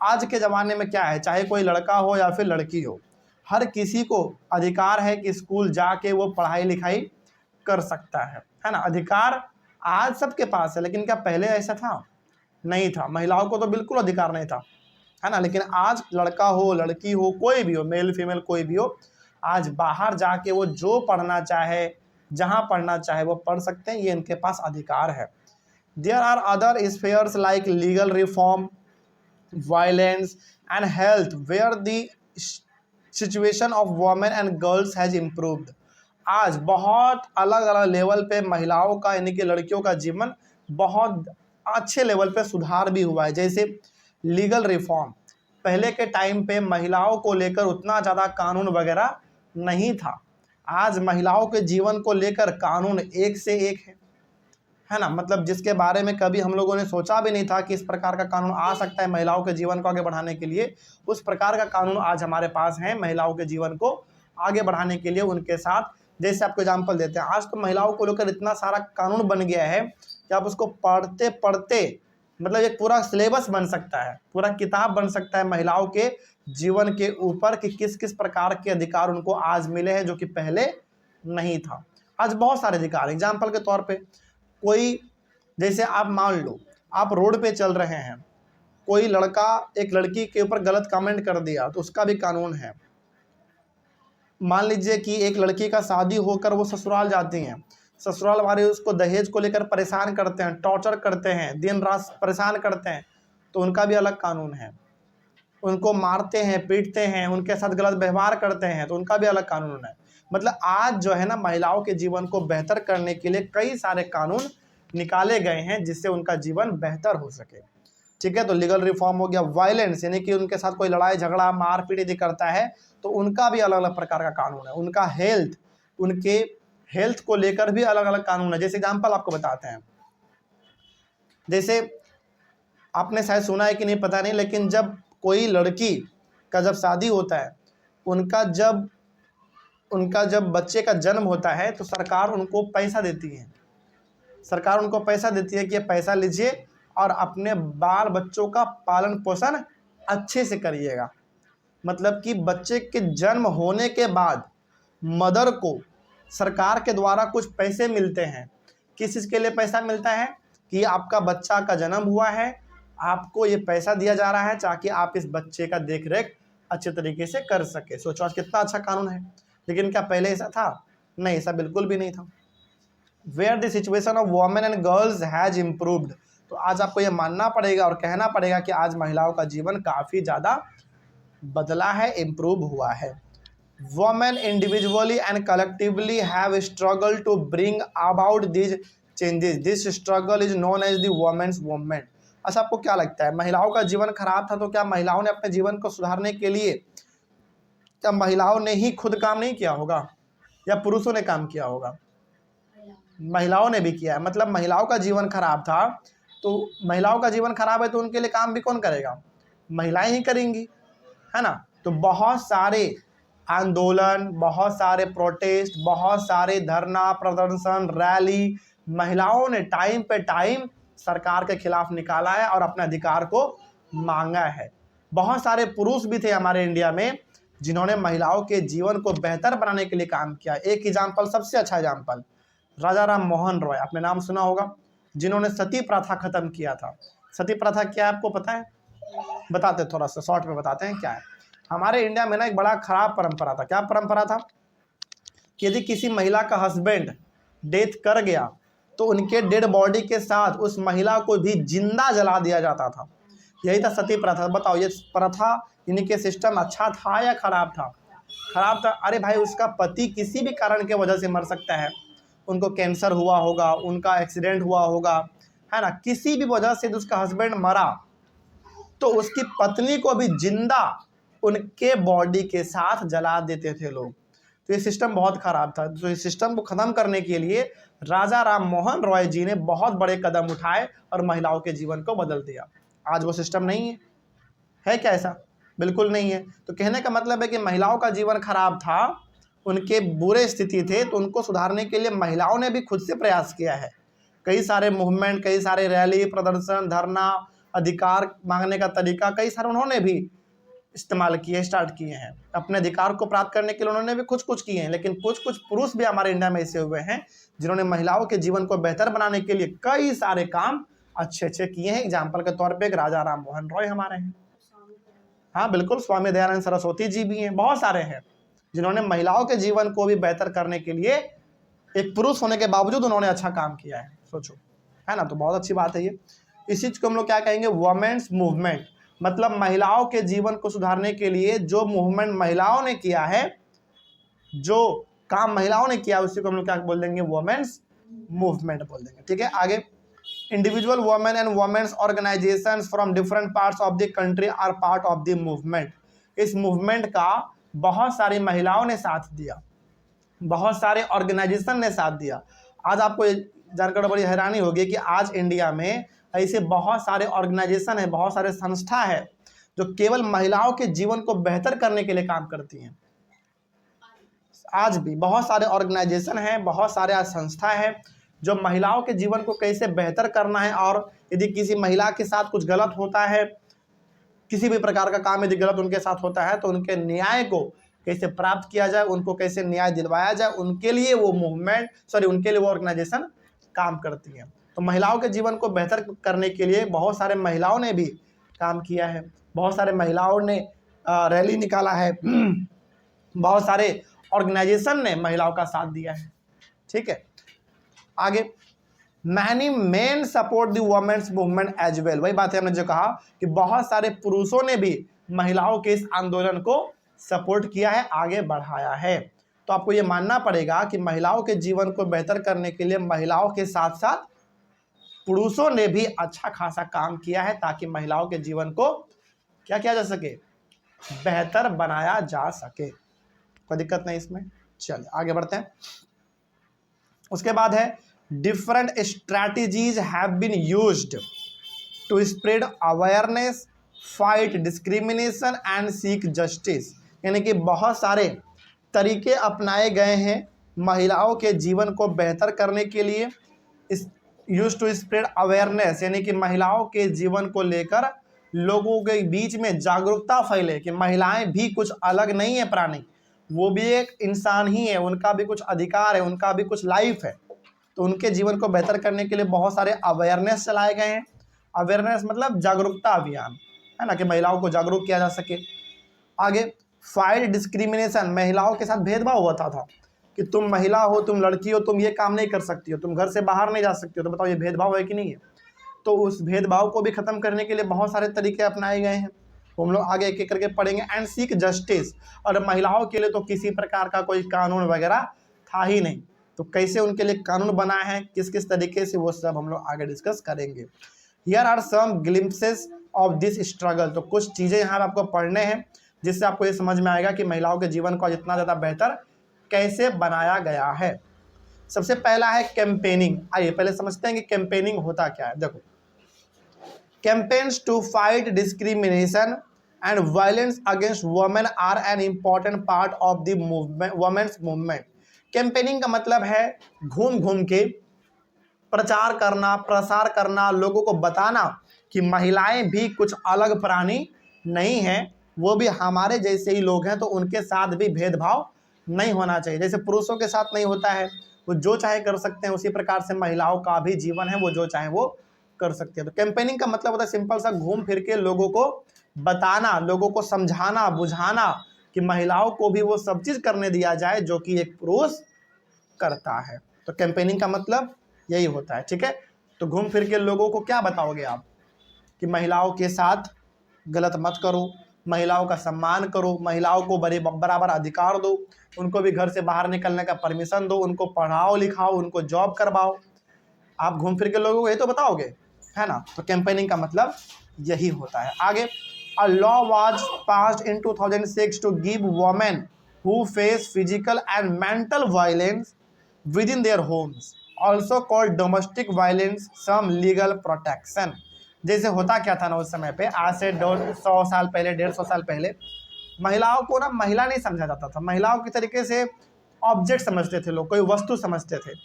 Speaker 1: आज के ज़माने में क्या है, चाहे कोई लड़का हो या फिर लड़की हो, हर किसी को अधिकार है कि स्कूल जाके वो पढ़ाई लिखाई कर सकता है ना। अधिकार आज सबके पास है, लेकिन क्या पहले ऐसा था? नहीं था। महिलाओं को तो बिल्कुल अधिकार नहीं था, है ना। लेकिन आज लड़का हो लड़की हो कोई भी हो, मेल फीमेल कोई भी हो, आज बाहर जाके वो जो पढ़ना चाहे, जहाँ पढ़ना चाहे वो पढ़ सकते हैं, ये इनके पास अधिकार है। There are other spheres like legal reform, violence and health where the situation of women and girls has improved. आज बहुत अलग अलग लेवल पे महिलाओं का यानी कि लड़कियों का जीवन बहुत अच्छे लेवल पे सुधार भी हुआ है। जैसे लीगल रिफॉर्म, पहले के टाइम पे महिलाओं को लेकर उतना ज़्यादा कानून वगैरह नहीं था। आज महिलाओं के जीवन को लेकर कानून एक से एक है ना। मतलब जिसके बारे में कभी हम लोगों ने सोचा भी नहीं था कि इस प्रकार का कानून आ सकता है महिलाओं के जीवन को आगे बढ़ाने के लिए, उस प्रकार का कानून आज हमारे पास है महिलाओं के जीवन को आगे बढ़ाने के लिए उनके साथ। जैसे आपको एग्जाम्पल देते हैं, आज तो महिलाओं को लेकर इतना सारा कानून बन गया है कि आप उसको पढ़ते पढ़ते मतलब एक पूरा सिलेबस बन सकता है, पूरा किताब बन सकता है महिलाओं के जीवन के ऊपर कि किस किस प्रकार के अधिकार उनको आज मिले हैं जो कि पहले नहीं था। आज बहुत सारे अधिकार, एग्जाम्पल के तौर पे कोई, जैसे आप मान लो आप रोड पे चल रहे हैं, कोई लड़का एक लड़की के ऊपर गलत कमेंट कर दिया तो उसका भी कानून है। मान लीजिए कि एक लड़की का शादी होकर वो ससुराल जाती हैं, ससुराल वाले उसको दहेज को लेकर परेशान करते हैं, टॉर्चर करते हैं, दिन रात परेशान करते हैं, तो उनका भी अलग कानून है। उनको मारते हैं, पीटते हैं, उनके साथ गलत व्यवहार करते हैं, तो उनका भी अलग कानून है। मतलब आज जो है ना महिलाओं के जीवन को बेहतर करने के लिए कई सारे कानून निकाले गए हैं जिससे उनका जीवन बेहतर हो सके। ठीक है, तो लीगल रिफॉर्म हो गया। वायलेंस यानी कि उनके साथ कोई लड़ाई झगड़ा मारपीट यदि करता है तो उनका भी अलग अलग प्रकार का कानून है। उनका हेल्थ, उनके हेल्थ को लेकर भी अलग अलग कानून है। जैसे एग्जाम्पल आपको बताते हैं, जैसे आपने शायद सुना है कि नहीं पता नहीं, लेकिन जब कोई लड़की का जब शादी होता है, उनका जब बच्चे का जन्म होता है तो सरकार उनको पैसा देती है। सरकार उनको पैसा देती है कि ये पैसा लीजिए और अपने बाल बच्चों का पालन पोषण अच्छे से करिएगा। मतलब कि बच्चे के जन्म होने के बाद मदर को सरकार के द्वारा कुछ पैसे मिलते हैं। किस चीज़ के लिए पैसा मिलता है? कि आपका बच्चा का जन्म हुआ है, आपको ये पैसा दिया जा रहा है ताकि आप इस बच्चे का देख रेख अच्छे तरीके से कर सके। सोचो आज कितना अच्छा कानून है। लेकिन क्या पहले ऐसा था? नहीं, ऐसा बिल्कुल भी नहीं था। Where the situation of women and girls has improved, तो आज आपको ये मानना पड़ेगा और कहना पड़ेगा कि आज महिलाओं का जीवन काफ़ी ज़्यादा बदला है, इम्प्रूव हुआ है। Women individually and collectively have struggled to bring about these changes. This struggle is known as the women's movement. अच्छा, आपको क्या लगता है महिलाओं का जीवन खराब था तो क्या महिलाओं ने अपने जीवन को सुधारने के लिए क्या महिलाओं ने ही खुद काम नहीं किया होगा या पुरुषों ने काम किया होगा? महिलाओं ने भी किया है। मतलब महिलाओं का जीवन खराब था तो महिलाओं का जीवन खराब है तो उनके लिए काम भी कौन करेगा? महिलाएं ही करेंगी, है ना। तो बहुत सारे आंदोलन, बहुत सारे प्रोटेस्ट, बहुत सारे धरना प्रदर्शन, रैली महिलाओं ने टाइम पे टाइम सरकार के खिलाफ निकाला है और अपने अधिकार को मांगा है। बहुत सारे पुरुष भी थे हमारे इंडिया में जिन्होंने महिलाओं के जीवन को बेहतर बनाने के लिए काम किया। एक एग्जाम्पल, सबसे अच्छा एग्जाम्पल, राजा राम मोहन रॉय, आपने नाम सुना होगा, जिन्होंने सती प्रथा खत्म किया था। सती प्रथा क्या है आपको पता है? बताते, थोड़ा सा शॉर्ट में बताते हैं क्या है। हमारे इंडिया में ना एक बड़ा खराब परंपरा था। क्या परंपरा था? कि यदि किसी महिला का हस्बैंड डेथ कर गया तो उनके डेड बॉडी के साथ उस महिला को भी जिंदा जला दिया जाता था। यही था सती प्रथा। बताओ ये प्रथा यानी कि सिस्टम अच्छा था या खराब था? खराब था। अरे भाई, उसका पति किसी भी कारण के वजह से मर सकता है, उनको कैंसर हुआ होगा, उनका एक्सीडेंट हुआ होगा, है ना, किसी भी वजह से उसका हस्बैंड मरा तो उसकी पत्नी को भी जिंदा उनके बॉडी के साथ जला देते थे लोग। तो ये सिस्टम बहुत खराब था। तो इस सिस्टम को ख़त्म करने के लिए राजा राम मोहन रॉय जी ने बहुत बड़े कदम उठाए और महिलाओं के जीवन को बदल दिया। आज वो सिस्टम नहीं है क्या ऐसा? बिल्कुल नहीं है। तो कहने का मतलब है कि महिलाओं का जीवन खराब था, उनके बुरे स्थिति थे, तो उनको सुधारने के लिए महिलाओं ने भी खुद से प्रयास किया है। कई सारे मूवमेंट, कई सारे रैली, प्रदर्शन, धरना, अधिकार मांगने का तरीका, कई सारे उन्होंने भी इस्तेमाल किए, स्टार्ट किए हैं। अपने अधिकार को प्राप्त करने के लिए उन्होंने भी कुछ कुछ किए हैं। लेकिन कुछ कुछ पुरुष भी हमारे इंडिया में ऐसे हुए हैं जिन्होंने महिलाओं के जीवन को बेहतर बनाने के लिए कई सारे काम अच्छे अच्छे किए हैं। एग्जाम्पल के तौर पे एक राजा राम मोहन रॉय हमारे हैं, हाँ बिल्कुल, स्वामी दयानंद सरस्वती जी भी हैं, बहुत सारे हैं जिन्होंने महिलाओं के जीवन को भी बेहतर करने के लिए एक पुरुष होने के बावजूद उन्होंने अच्छा काम किया है। सोचो, है ना, तो बहुत अच्छी बात है ये। इस चीज को हम लोग क्या कहेंगे, वुमेन्स मूवमेंट, मतलब महिलाओं के जीवन को सुधारने के लिए जो मूवमेंट महिलाओं ने किया है, जो काम महिलाओं ने किया, उसी को हम लोग क्या बोल देंगे, वुमेन्स मूवमेंट बोल देंगे। ठीक है, आगे, individual women and women's organisations from different parts of the country are part of the movement. इस मूवमेंट का बहुत सारी महिलाओं ने साथ दिया, बहुत सारे ऑर्गेनाइजेशन ने साथ दिया। आज आपको जानकर बड़ी हैरानी होगी कि आज इंडिया में ऐसे बहुत सारे ऑर्गेनाइजेशन है, बहुत सारे संस्था है जो केवल महिलाओं के जीवन को बेहतर करने के लिए काम करती हैं। आज भी बहुत सारे ऑर्गेनाइजेशन हैं, बहुत सारे संस्था है जो महिलाओं के जीवन को कैसे बेहतर करना है, और यदि किसी महिला के साथ कुछ गलत होता है, किसी भी प्रकार का काम यदि गलत उनके साथ होता है, तो उनके न्याय को कैसे प्राप्त किया जाए, उनको कैसे न्याय दिलवाया जाए, उनके लिए वो उनके लिए वो ऑर्गेनाइजेशन काम करती है। तो महिलाओं के जीवन को बेहतर करने के लिए बहुत सारे महिलाओं ने भी काम किया है, बहुत सारे महिलाओं ने रैली निकाला है, बहुत सारे ऑर्गेनाइजेशन ने महिलाओं का साथ दिया है। ठीक है, आगे, many men support the women's movement as well. वही बात है हमने जो कहा कि बहुत सारे पुरुषों ने भी महिलाओं के इस आंदोलन को सपोर्ट किया है, आगे बढ़ाया है। तो आपको ये मानना पड़ेगा कि महिलाओं के जीवन को बेहतर करने के लिए महिलाओं के साथ साथ पुरुषों ने भी अच्छा खासा काम किया है, ताकि महिलाओं के जीवन को क्या किया जा सके, बेहतर बनाया जा सके। कोई दिक्कत नहीं इसमें। चलिए आगे बढ़ते हैं। उसके बाद है, different strategies have been used to spread awareness, fight discrimination and seek justice. यानी कि बहुत सारे तरीके अपनाए गए हैं महिलाओं के जीवन को बेहतर करने के लिए। यूज टू स्प्रेड अवेयरनेस, यानी कि महिलाओं के जीवन को लेकर लोगों के बीच में जागरूकता फैले कि महिलाएं भी कुछ अलग नहीं है प्राणी, वो भी एक इंसान ही है, उनका भी कुछ अधिकार है, उनका भी कुछ लाइफ है। तो उनके जीवन को बेहतर करने के लिए बहुत सारे अवेयरनेस चलाए गए हैं। अवेयरनेस मतलब जागरूकता अभियान, है ना, कि महिलाओं को जागरूक किया जा सके। आगे, फाइट डिस्क्रिमिनेशन, महिलाओं के साथ भेदभाव होता था कि तुम महिला हो, तुम लड़की हो, तुम ये काम नहीं कर सकती हो, तुम घर से बाहर नहीं जा सकती हो। तो बताओ ये भेदभाव है कि नहीं है। तो उस भेदभाव को भी खत्म करने के लिए बहुत सारे तरीके अपनाए गए हैं, तो हम लोग आगे एक एक करके पढ़ेंगे। एंड सीक जस्टिस, और महिलाओं के लिए तो किसी प्रकार का कोई कानून वगैरह था ही नहीं, तो कैसे उनके लिए कानून बना है, किस किस तरीके से, वो सब हम लोग आगे डिस्कस करेंगे। Here are some glimpses of this struggle. तो कुछ चीज़ें यहाँ आपको पढ़ने हैं जिससे आपको ये समझ में आएगा कि महिलाओं के जीवन को जितना ज़्यादा बेहतर कैसे बनाया गया है। सबसे पहला है कैंपेनिंग। आइए पहले समझते हैं कि कैंपेनिंग होता क्या है। देखो, campaigns to fight discrimination and violence against women are an important part of the movement, women's movement. Campaigning का मतलब है घूम घूम के प्रचार करना, प्रसार करना, लोगों को बताना कि महिलाएं भी कुछ अलग प्राणी नहीं हैं, वो भी हमारे जैसे ही लोग हैं, तो उनके साथ भी भेदभाव नहीं होना चाहिए। जैसे पुरुषों के साथ नहीं होता है, वो जो चाहे कर सकते हैं, उसी प्रकार से महिलाओं का भी जीवन है, वो जो चाहे वो कर सकते हैं। तो कैंपेनिंग का मतलब होता है सिंपल सा घूम फिर के लोगों को बताना, लोगों को समझाना, बुझाना कि महिलाओं को भी वो सब चीज़ करने दिया जाए जो कि एक पुरुष करता है। तो कैंपेनिंग का मतलब यही होता है। ठीक है, तो घूम फिर के लोगों को क्या बताओगे आप कि महिलाओं के साथ गलत मत करो, महिलाओं का सम्मान करो, महिलाओं को बराबर अधिकार दो, उनको भी घर से बाहर निकलने का परमिशन दो, उनको पढ़ाओ लिखाओ, उनको जॉब करवाओ। आप घूम फिर के लोगों को ये तो बताओगे, है ना। तो कैंपेनिंग का मतलब यही होता है। आगे, a law was passed in 2006 to give women who face physical and mental violence within their homes also called domestic violence some legal protection. जैसे होता क्या था ना उस समय पे, आज से 100 साल पहले, 150 साल पहले महिलाओं को ना महिला नहीं समझा जाता था, महिलाओं की तरीके से ऑब्जेक्ट समझते थे लोग, कोई वस्तु समझते थे।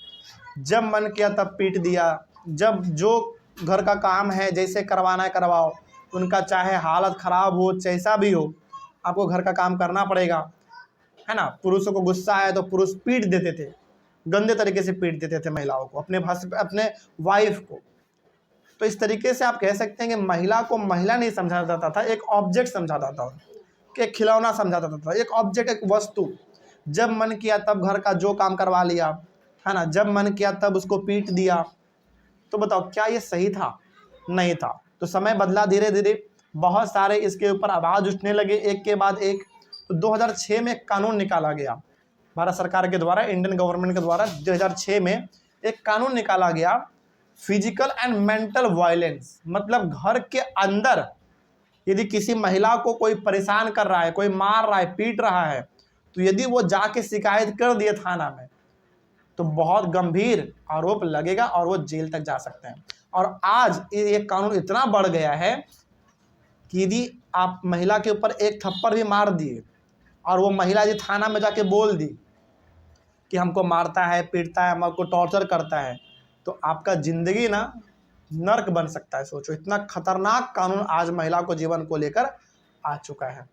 Speaker 1: जब मन किया तब पीट दिया, जब जो घर का काम है जैसे करवाना है करवाओ, उनका चाहे हालत ख़राब हो जैसा भी हो आपको घर का काम करना पड़ेगा, है ना। पुरुषों को गुस्सा आए तो पुरुष पीट देते थे, गंदे तरीके से पीट देते थे महिलाओं को, अपने वाइफ को। तो इस तरीके से आप कह सकते हैं कि महिला को महिला नहीं समझा जाता था, एक ऑब्जेक्ट समझा जाता था, कि एक खिलौना समझा जाता था, एक ऑब्जेक्ट, एक वस्तु। जब मन किया तब घर का जो काम करवा लिया, है ना, जब मन किया तब उसको पीट दिया। तो बताओ क्या ये सही था? नहीं था। तो समय बदला धीरे धीरे, बहुत सारे इसके ऊपर आवाज़ उठने लगे एक के बाद एक। तो 2006 में एक कानून निकाला गया भारत सरकार के द्वारा, इंडियन गवर्नमेंट के द्वारा 2006 में एक कानून निकाला गया, फिजिकल एंड मेंटल वायलेंस। मतलब घर के अंदर यदि किसी महिला को कोई परेशान कर रहा है, कोई मार रहा है, पीट रहा है, तो यदि वो जाके शिकायत कर दिए थाना में तो बहुत गंभीर आरोप लगेगा और वो जेल तक जा सकते हैं। और आज ये कानून इतना बढ़ गया है कि यदि आप महिला के ऊपर एक थप्पड़ भी मार दिए और वो महिला यदि थाना में जाके बोल दी कि हमको मारता है, पीटता है, हमको टॉर्चर करता है, तो आपका ज़िंदगी ना नर्क बन सकता है। सोचो, इतना खतरनाक कानून आज महिला को जीवन को लेकर आ चुका है।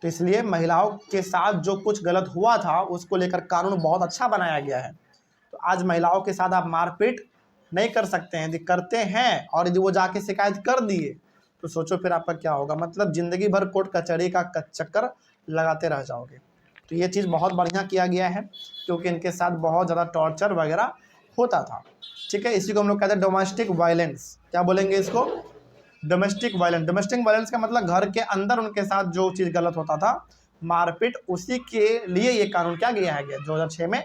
Speaker 1: तो इसलिए महिलाओं के साथ जो कुछ गलत हुआ था उसको लेकर कानून बहुत अच्छा बनाया गया है। तो आज महिलाओं के साथ आप मारपीट नहीं कर सकते हैं। यदि करते हैं और यदि वो जाके शिकायत कर दिए तो सोचो फिर आपका क्या होगा। मतलब ज़िंदगी भर कोर्ट कचहरी का चक्कर लगाते रह जाओगे। तो ये चीज़ बहुत बढ़िया किया गया है, क्योंकि इनके साथ बहुत ज़्यादा टॉर्चर वगैरह होता था। ठीक है, इसी को हम लोग कहते हैं डोमेस्टिक वायलेंस। क्या बोलेंगे इसको? Domestic violence. डोमेस्टिक वायलेंस का मतलब घर के अंदर उनके साथ जो चीज़ गलत होता था, मारपीट, उसी के लिए ये कानून क्या किया है, 2006 में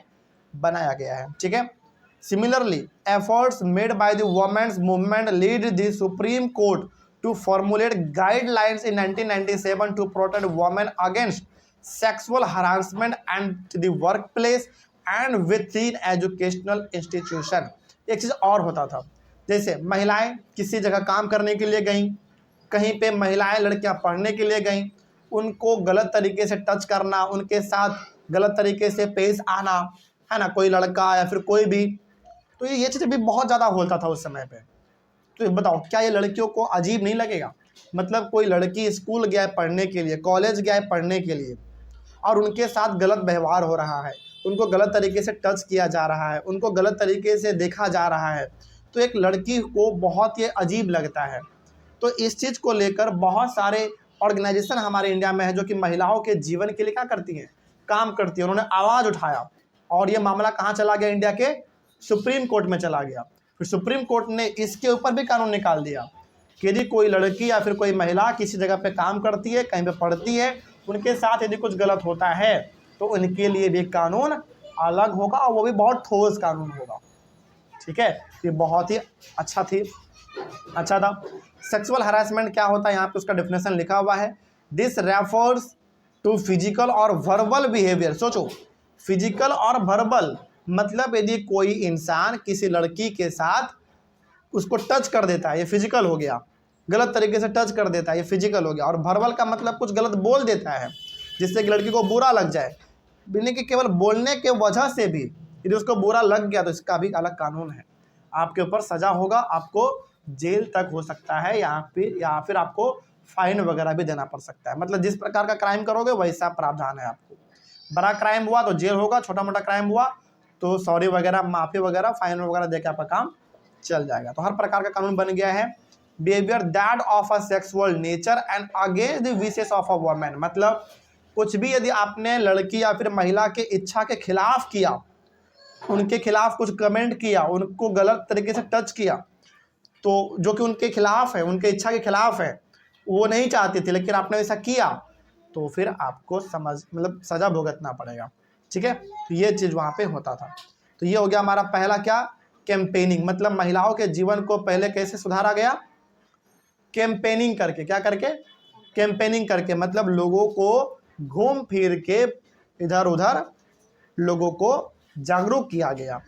Speaker 1: बनाया गया है। ठीक है। Similarly efforts made by the women's movement lead the supreme court to formulate guidelines in 1997 to protect women against sexual harassment and the work place and within educational institution. एक चीज़ और होता था, जैसे महिलाएं किसी जगह काम करने के लिए गईं, कहीं पे महिलाएं लड़कियां पढ़ने के लिए गईं, उनको गलत तरीके से टच करना, उनके साथ गलत तरीके से पेश आना, है ना, कोई लड़का या फिर कोई भी, तो ये चीज़ें भी बहुत ज़्यादा होता था उस समय पे। तो बताओ क्या ये लड़कियों को अजीब नहीं लगेगा? मतलब कोई लड़की स्कूल गया है पढ़ने के लिए, कॉलेज गया है पढ़ने के लिए, और उनके साथ गलत व्यवहार हो रहा है, उनको गलत तरीके से टच किया जा रहा है, उनको गलत तरीके से देखा जा रहा है, तो एक लड़की को बहुत ही अजीब लगता है। तो इस चीज़ को लेकर बहुत सारे ऑर्गेनाइजेशन हमारे इंडिया में है जो कि महिलाओं के जीवन के लिए क्या करती हैं, काम करती है। उन्होंने आवाज़ उठाया और ये मामला कहाँ चला गया? इंडिया के सुप्रीम कोर्ट में चला गया। फिर सुप्रीम कोर्ट ने इसके ऊपर भी कानून निकाल दिया कि यदि कोई लड़की या फिर कोई महिला किसी जगह पे काम करती है, कहीं पे पढ़ती है, उनके साथ यदि कुछ गलत होता है तो उनके लिए भी कानून अलग होगा, और वो भी बहुत ठोस कानून होगा। ठीक है, ये बहुत ही अच्छा था। सेक्सुअल हरासमेंट क्या होता है, यहाँ पे उसका डेफिनेशन लिखा हुआ है। दिस रेफर्स टू फिजिकल और वर्बल बिहेवियर। सोचो, फिजिकल और वर्बल मतलब यदि कोई इंसान किसी लड़की के साथ उसको टच कर देता है, ये फिजिकल हो गया, गलत तरीके से टच कर देता है, ये फिजिकल हो गया। और वर्बल का मतलब कुछ गलत बोल देता है जिससे कि लड़की को बुरा लग जाए, बिना कि केवल बोलने के वजह से भी यदि उसको बुरा लग गया तो इसका भी अलग कानून है। आपके ऊपर सज़ा होगा, आपको जेल तक हो सकता है, या फिर आपको फाइन वगैरह भी देना पड़ सकता है। मतलब जिस प्रकार का क्राइम करोगे वैसा प्रावधान है आपको। बड़ा क्राइम हुआ तो जेल होगा, छोटा मोटा क्राइम हुआ तो सॉरी वगैरह, माफ़ी वगैरह, फाइन वगैरह देकर आपका काम चल जाएगा। तो हर प्रकार का कानून बन गया है। Behaviour that of a sexual nature and against the wishes of a woman. मतलब कुछ भी यदि आपने लड़की या फिर महिला के इच्छा के खिलाफ किया, उनके खिलाफ कुछ कमेंट किया, उनको गलत तरीके से टच किया, तो जो कि उनके खिलाफ है, उनके इच्छा के खिलाफ है, वो नहीं चाहती थी लेकिन आपने ऐसा किया, तो फिर आपको मतलब सज़ा भुगतना पड़ेगा। ठीक है, तो ये चीज़ वहाँ पे होता था। तो ये हो गया हमारा पहला क्या, कैंपेनिंग। मतलब महिलाओं के जीवन को पहले कैसे सुधारा गया? कैंपेनिंग करके। क्या करके? कैंपेनिंग करके। मतलब लोगों को घूम फिर के इधर उधर लोगों को जागरूक किया गया,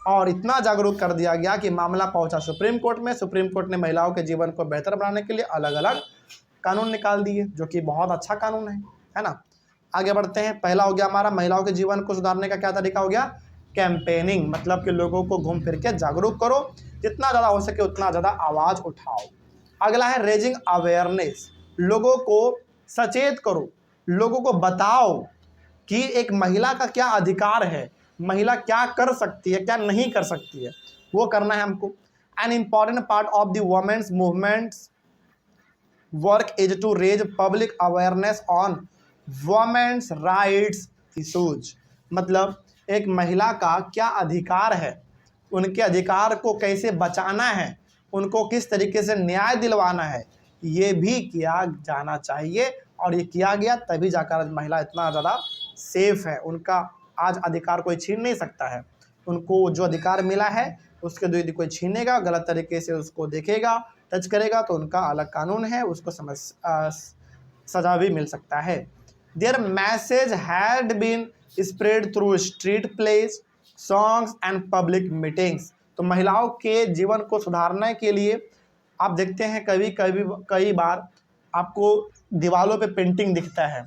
Speaker 1: और इतना जागरूक कर दिया गया कि मामला पहुंचा सुप्रीम कोर्ट में। सुप्रीम कोर्ट ने महिलाओं के जीवन को बेहतर बनाने के लिए अलग अलग कानून निकाल दिए, जो कि बहुत अच्छा कानून है ना। आगे बढ़ते हैं। पहला हो गया हमारा महिलाओं के जीवन को सुधारने का क्या तरीका हो गया, कैंपेनिंग, मतलब कि लोगों को घूम फिर के जागरूक करो, जितना ज़्यादा हो सके उतना ज़्यादा आवाज़ उठाओ। अगला है रेजिंग अवेयरनेस, लोगों को सचेत करो, लोगों को बताओ कि एक महिला का क्या अधिकार है, महिला क्या कर सकती है क्या नहीं कर सकती है, वो करना है हमको। An important part of the women's movements work is to raise public awareness on women's rights issues, मतलब एक महिला का क्या अधिकार है, उनके अधिकार को कैसे बचाना है, उनको किस तरीके से न्याय दिलवाना है, ये भी किया जाना चाहिए। और ये किया गया तभी जाकर आज महिला इतना ज़्यादा सेफ है, उनका आज अधिकार कोई छीन नहीं सकता है। उनको जो अधिकार मिला है उसके दो यदि कोई छीनेगा, गलत तरीके से उसको देखेगा, टच करेगा, तो उनका अलग कानून है, उसको सजा भी मिल सकता है। Their message had been spread through street plays, songs and public meetings. तो महिलाओं के जीवन को सुधारने के लिए आप देखते हैं कई बार आपको दीवारों पे पेंटिंग दिखता है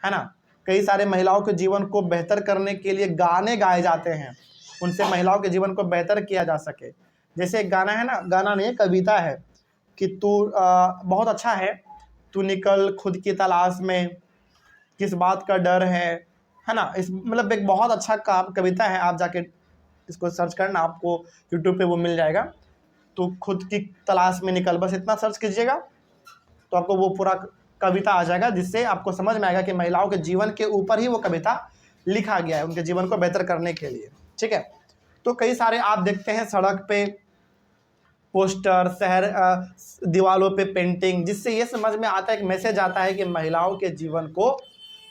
Speaker 1: ना। कई सारे महिलाओं के जीवन को बेहतर करने के लिए गाने गाए जाते हैं, उनसे महिलाओं के जीवन को बेहतर किया जा सके। जैसे एक गाना है ना, गाना नहीं कविता है कि तू बहुत अच्छा है, तू निकल खुद की तलाश में, किस बात का डर है ना। इस मतलब एक बहुत अच्छा कविता है, आप जाके इसको सर्च करना, आपको यूट्यूब पे वो मिल जाएगा। तो खुद की तलाश में निकल, बस इतना सर्च कीजिएगा तो आपको वो पूरा कविता आ जाएगा, जिससे आपको समझ में आएगा कि महिलाओं के जीवन के ऊपर ही वो कविता लिखा गया है, उनके जीवन को बेहतर करने के लिए। ठीक है, तो कई सारे आप देखते हैं सड़क पे पोस्टर, शहर दीवारों पे पेंटिंग, जिससे ये समझ में आता है, एक मैसेज आता है कि महिलाओं के जीवन को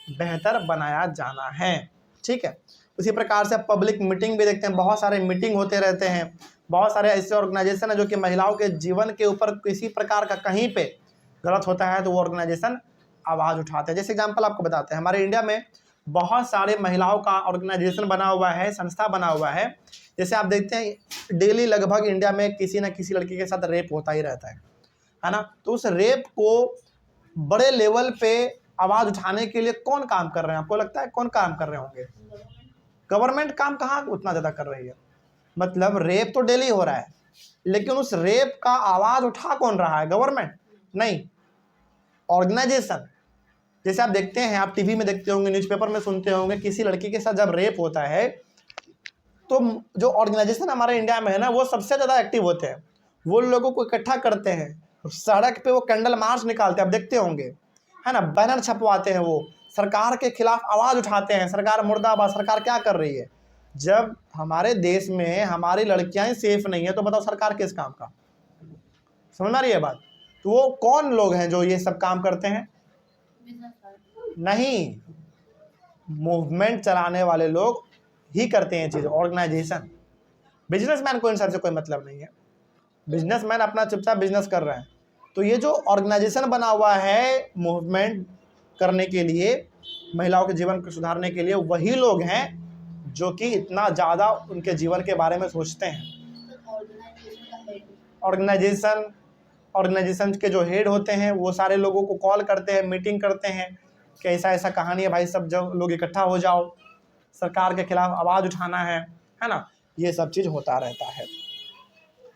Speaker 1: बेहतर बनाया जाना है। ठीक है, उसी प्रकार से पब्लिक मीटिंग भी देखते हैं, बहुत सारे मीटिंग होते रहते हैं, बहुत सारे ऐसे ऑर्गेनाइजेशन है जो कि महिलाओं के जीवन के ऊपर किसी प्रकार का कहीं पे गलत होता है तो वो ऑर्गेनाइजेशन आवाज़ उठाते हैं। जैसे एग्जांपल आपको बताते हैं, हमारे इंडिया में बहुत सारे महिलाओं का ऑर्गेनाइजेशन बना हुआ है, संस्था बना हुआ है। जैसे आप देखते हैं डेली लगभग इंडिया में किसी न किसी लड़की के साथ रेप होता ही रहता है ना। तो उस रेप को बड़े लेवल पे आवाज़ उठाने के लिए कौन काम कर रहे हैं, आपको लगता है कौन काम कर रहे होंगे? गवर्नमेंट काम कहाँ उतना ज़्यादा कर रही है। मतलब रेप तो डेली हो रहा है, लेकिन उस रेप का आवाज़ उठा कौन रहा है? गवर्नमेंट नहीं, ऑर्गेनाइजेशन। जैसे आप देखते हैं, आप टीवी में देखते होंगे, न्यूज़पेपर में सुनते होंगे, किसी लड़की के साथ जब रेप होता है तो जो ऑर्गेनाइजेशन हमारे इंडिया में है ना, वो सबसे ज़्यादा एक्टिव होते हैं। वो लोगों को इकट्ठा करते हैं, सड़क पे वो कैंडल मार्च निकालते हैं, आप देखते होंगे है ना, बैनर छपवाते हैं, वो सरकार के खिलाफ आवाज़ उठाते हैं, सरकार मुर्दाबाद, सरकार क्या कर रही है। जब हमारे देश में हमारी लड़कियां सेफ नहीं है तो बताओ सरकार किस काम का? समझ में आ रही है बात? तो वो कौन लोग हैं जो ये सब काम करते हैं? नहीं, मूवमेंट चलाने वाले लोग ही करते हैं चीज़, ऑर्गेनाइजेशन। बिजनेसमैन को इन सबसे कोई मतलब नहीं है, बिजनेसमैन अपना चुपचाप बिजनेस कर रहे हैं। तो ये जो ऑर्गेनाइजेशन बना हुआ है मूवमेंट करने के लिए, महिलाओं के जीवन को सुधारने के लिए, वही लोग हैं जो कि इतना ज़्यादा उनके जीवन के बारे में सोचते हैं। ऑर्गेनाइजेशन के जो हेड होते हैं वो सारे लोगों को कॉल करते हैं, मीटिंग करते हैं कि ऐसा ऐसा कहानी है भाई, सब जब लोग इकट्ठा हो जाओ, सरकार के खिलाफ आवाज़ उठाना है ना। ये सब चीज़ होता रहता है।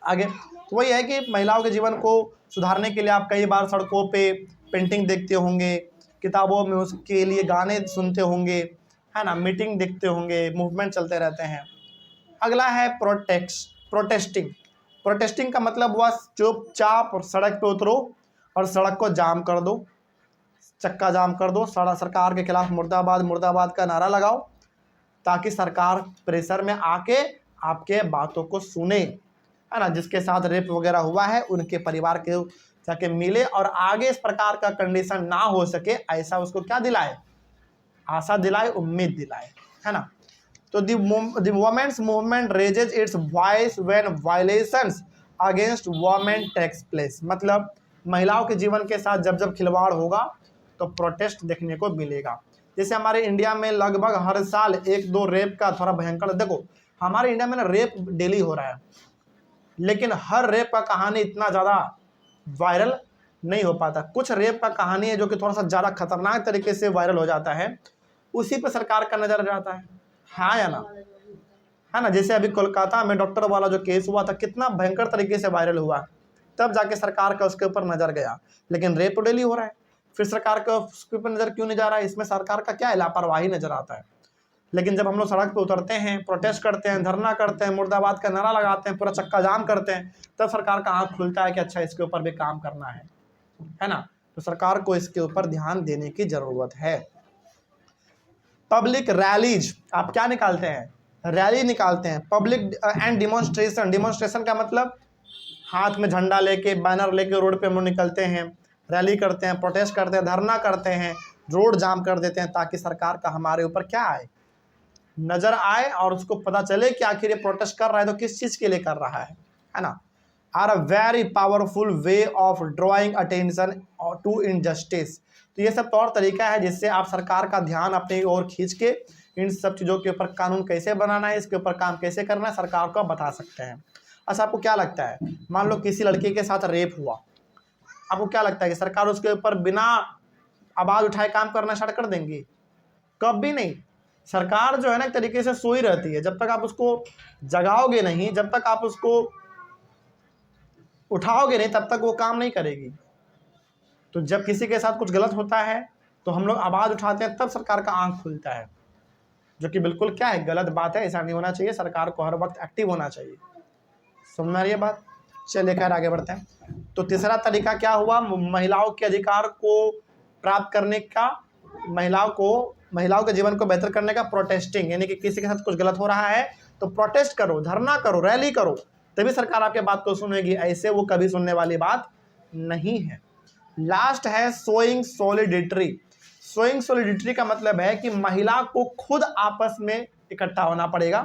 Speaker 1: आगे तो वही है कि महिलाओं के जीवन को सुधारने के लिए आप कई बार सड़कों पे पेंटिंग देखते होंगे, किताबों में उसके लिए गाने सुनते होंगे, है ना, मीटिंग देखते होंगे, मूवमेंट चलते रहते हैं। अगला है प्रोटेस्टिंग। प्रोटेस्टिंग का मतलब हुआ चुपचाप सड़क पे उतरो और सड़क को जाम कर दो, चक्का जाम कर दो, सरकार के खिलाफ मुर्दाबाद मुर्दाबाद का नारा लगाओ, ताकि सरकार प्रेशर में आके आपके बातों को सुने, है ना। जिसके साथ रेप वगैरह हुआ है उनके परिवार के जाके मिले और आगे इस प्रकार का कंडीशन ना हो सके, ऐसा उसको क्या दिलाए, आशा दिलाए, उम्मीद दिलाए, है ना। तो the women's movement raises its voice when violations against women takes place। मतलब महिलाओं के जीवन के साथ जब जब खिलवाड़ होगा तो प्रोटेस्ट देखने को मिलेगा। जैसे हमारे इंडिया में लगभग हर साल एक दो रेप का थोड़ा भयंकर, देखो हमारे इंडिया में ना रेप डेली हो रहा है, लेकिन हर रेप का कहानी इतना ज़्यादा वायरल नहीं हो पाता। कुछ रेप का कहानी है जो कि थोड़ा सा ज़्यादा खतरनाक तरीके से वायरल हो जाता है, उसी पर सरकार का नज़र जाता है। हाँ या ना? है ना? जैसे अभी कोलकाता में डॉक्टर वाला जो केस हुआ था, कितना भयंकर तरीके से वायरल हुआ, तब जाके सरकार का उसके ऊपर नज़र गया। लेकिन रेप तो डेली हो रहा है, फिर सरकार का उसके ऊपर नज़र क्यों नहीं जा रहा है? इसमें सरकार का क्या है? लापरवाही नज़र आता है। लेकिन जब हम लोग सड़क पे उतरते हैं, प्रोटेस्ट करते हैं, धरना करते हैं, मुर्दाबाद का नारा लगाते हैं, पूरा चक्का जाम करते हैं, तब सरकार का आँख खुलता है कि अच्छा इसके ऊपर भी काम करना है ना? तो सरकार को इसके ऊपर ध्यान देने की ज़रूरत है। पब्लिक रैलीज, आप क्या निकालते हैं? रैली निकालते हैं। पब्लिक एंड डिमॉन्स्ट्रेशन, डिमॉन्स्ट्रेशन का मतलब हाथ में झंडा लेके, बैनर लेके रोड पे हम लोग निकलते हैं, रैली करते हैं, प्रोटेस्ट करते हैं, धरना करते हैं, रोड जाम कर देते हैं, ताकि सरकार का हमारे ऊपर क्या आए? नज़र आए और उसको पता चले कि आखिर ये प्रोटेस्ट कर रहा है तो किस चीज़ के लिए कर रहा है ना? Are a very powerful way of drawing attention to injustice. तो ये सब तौर तरीका है जिससे आप सरकार का ध्यान अपनी ओर खींच के इन सब चीज़ों के ऊपर कानून कैसे बनाना है, इसके ऊपर काम कैसे करना है, सरकार को बता सकते हैं। अच्छा, आपको क्या लगता है, मान लो किसी लड़की के साथ रेप हुआ, आपको क्या लगता है कि सरकार उसके ऊपर बिना आवाज़ उठाए काम करना स्टार्ट कर देंगी? कभी नहीं। सरकार जो है ना एक तरीके से सोई रहती है, जब तक आप उसको जगाओगे नहीं, जब तक आप उसको उठाओगे नहीं, तब तक वो काम नहीं करेगी। तो जब किसी के साथ कुछ गलत होता है तो हम लोग आवाज़ उठाते हैं, तब सरकार का आंख खुलता है, जो कि बिल्कुल क्या है, गलत बात है। ऐसा नहीं होना चाहिए, सरकार को हर वक्त एक्टिव होना चाहिए। समझ में आ रही है बात? चलिए खैर आगे बढ़ते हैं। तो तीसरा तरीका क्या हुआ? महिलाओं के अधिकार को प्राप्त करने का, महिलाओं के जीवन को बेहतर करने का प्रोटेस्टिंग, यानी कि किसी के साथ कुछ गलत हो रहा है तो प्रोटेस्ट करो, धरना करो, रैली करो, तभी सरकार आपके बात को सुनेगी। ऐसे वो कभी सुनने वाली बात नहीं है। लास्ट है सोइंग सॉलिडिटरी। सोइंग सॉलिडिटरी का मतलब है कि महिला को खुद आपस में इकट्ठा होना पड़ेगा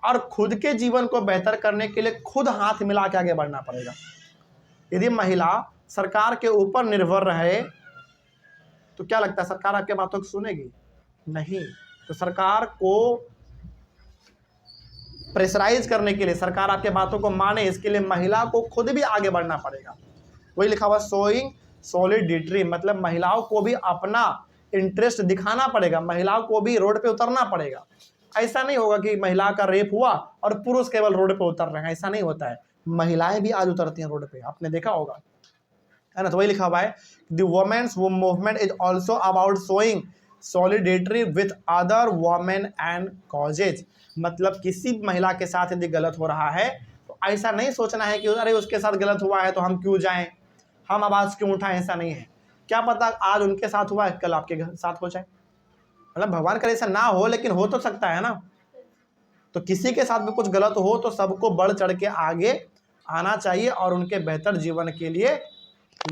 Speaker 1: और खुद के जीवन को बेहतर करने के लिए खुद हाथ मिला के आगे बढ़ना पड़ेगा। यदि महिला सरकार के ऊपर निर्भर रहे तो क्या लगता है सरकार आपके बातों को सुनेगी? नहीं। तो सरकार को प्रेशराइज करने के लिए, सरकार आपके बातों को माने, इसके लिए महिला को खुद भी आगे बढ़ना पड़ेगा। वही लिखा हुआ सोइंग सॉलिडिटरी, मतलब महिलाओं को भी अपना इंटरेस्ट दिखाना पड़ेगा, महिलाओं को भी रोड पे उतरना पड़ेगा। ऐसा नहीं होगा कि महिला का रेप हुआ और पुरुष केवल रोड पे उतर रहे हैं, ऐसा नहीं होता है। महिलाएं भी आज उतरती हैं रोड पे, आपने देखा होगा, है ना? तो वही लिखा हुआ है, the women's movement is also about showing solidarity with other women and causes. मतलब किसी महिला के साथ यदि गलत हो रहा है तो ऐसा नहीं सोचना है कि अरे उसके साथ गलत हुआ है तो हम क्यों जाएं, हम आवाज़ क्यों उठाएं। ऐसा नहीं है। क्या पता आज उनके साथ हुआ है, कल आपके साथ हो जाए। मतलब भगवान करे ऐसा ना हो, लेकिन हो तो सकता है ना। तो किसी के साथ भी कुछ गलत हो तो सबको बढ़ चढ़ के आगे आना चाहिए और उनके बेहतर जीवन के लिए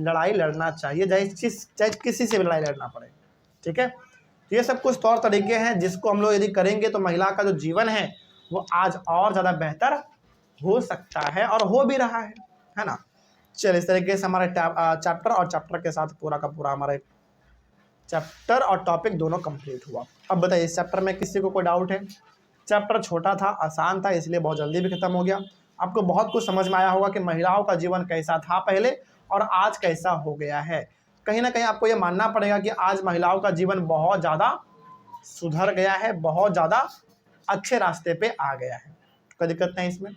Speaker 1: लड़ाई लड़ना चाहिए, चाहे किसी से भी लड़ाई लड़ना पड़े। ठीक है? तो ये सब कुछ तौर तरीके हैं जिसको हम लोग यदि करेंगे तो महिला का जो जीवन है वो आज और ज़्यादा बेहतर हो सकता है और हो भी रहा है ना? चलिए, इस तरीके से हमारे चैप्टर और चैप्टर के साथ पूरा का पूरा हमारे चैप्टर और टॉपिक दोनों कंप्लीट हुआ। अब बताइए, इस चैप्टर में किसी को कोई डाउट है? चैप्टर छोटा था, आसान था, इसलिए बहुत जल्दी भी खत्म हो गया। आपको बहुत कुछ समझ में आया होगा कि महिलाओं का जीवन कैसा था पहले और आज कैसा हो गया है। कहीं ना कहीं आपको ये मानना पड़ेगा कि आज महिलाओं का जीवन बहुत ज़्यादा सुधर गया है, बहुत ज़्यादा अच्छे रास्ते पे आ गया है। कोई दिक्कत नहीं इसमें।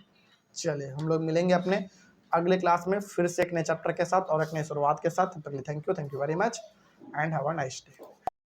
Speaker 1: चलिए, हम लोग मिलेंगे अपने अगले क्लास में फिर से एक नए चैप्टर के साथ और एक नई शुरुआत के साथ। तब तक thank you very much and have a nice day.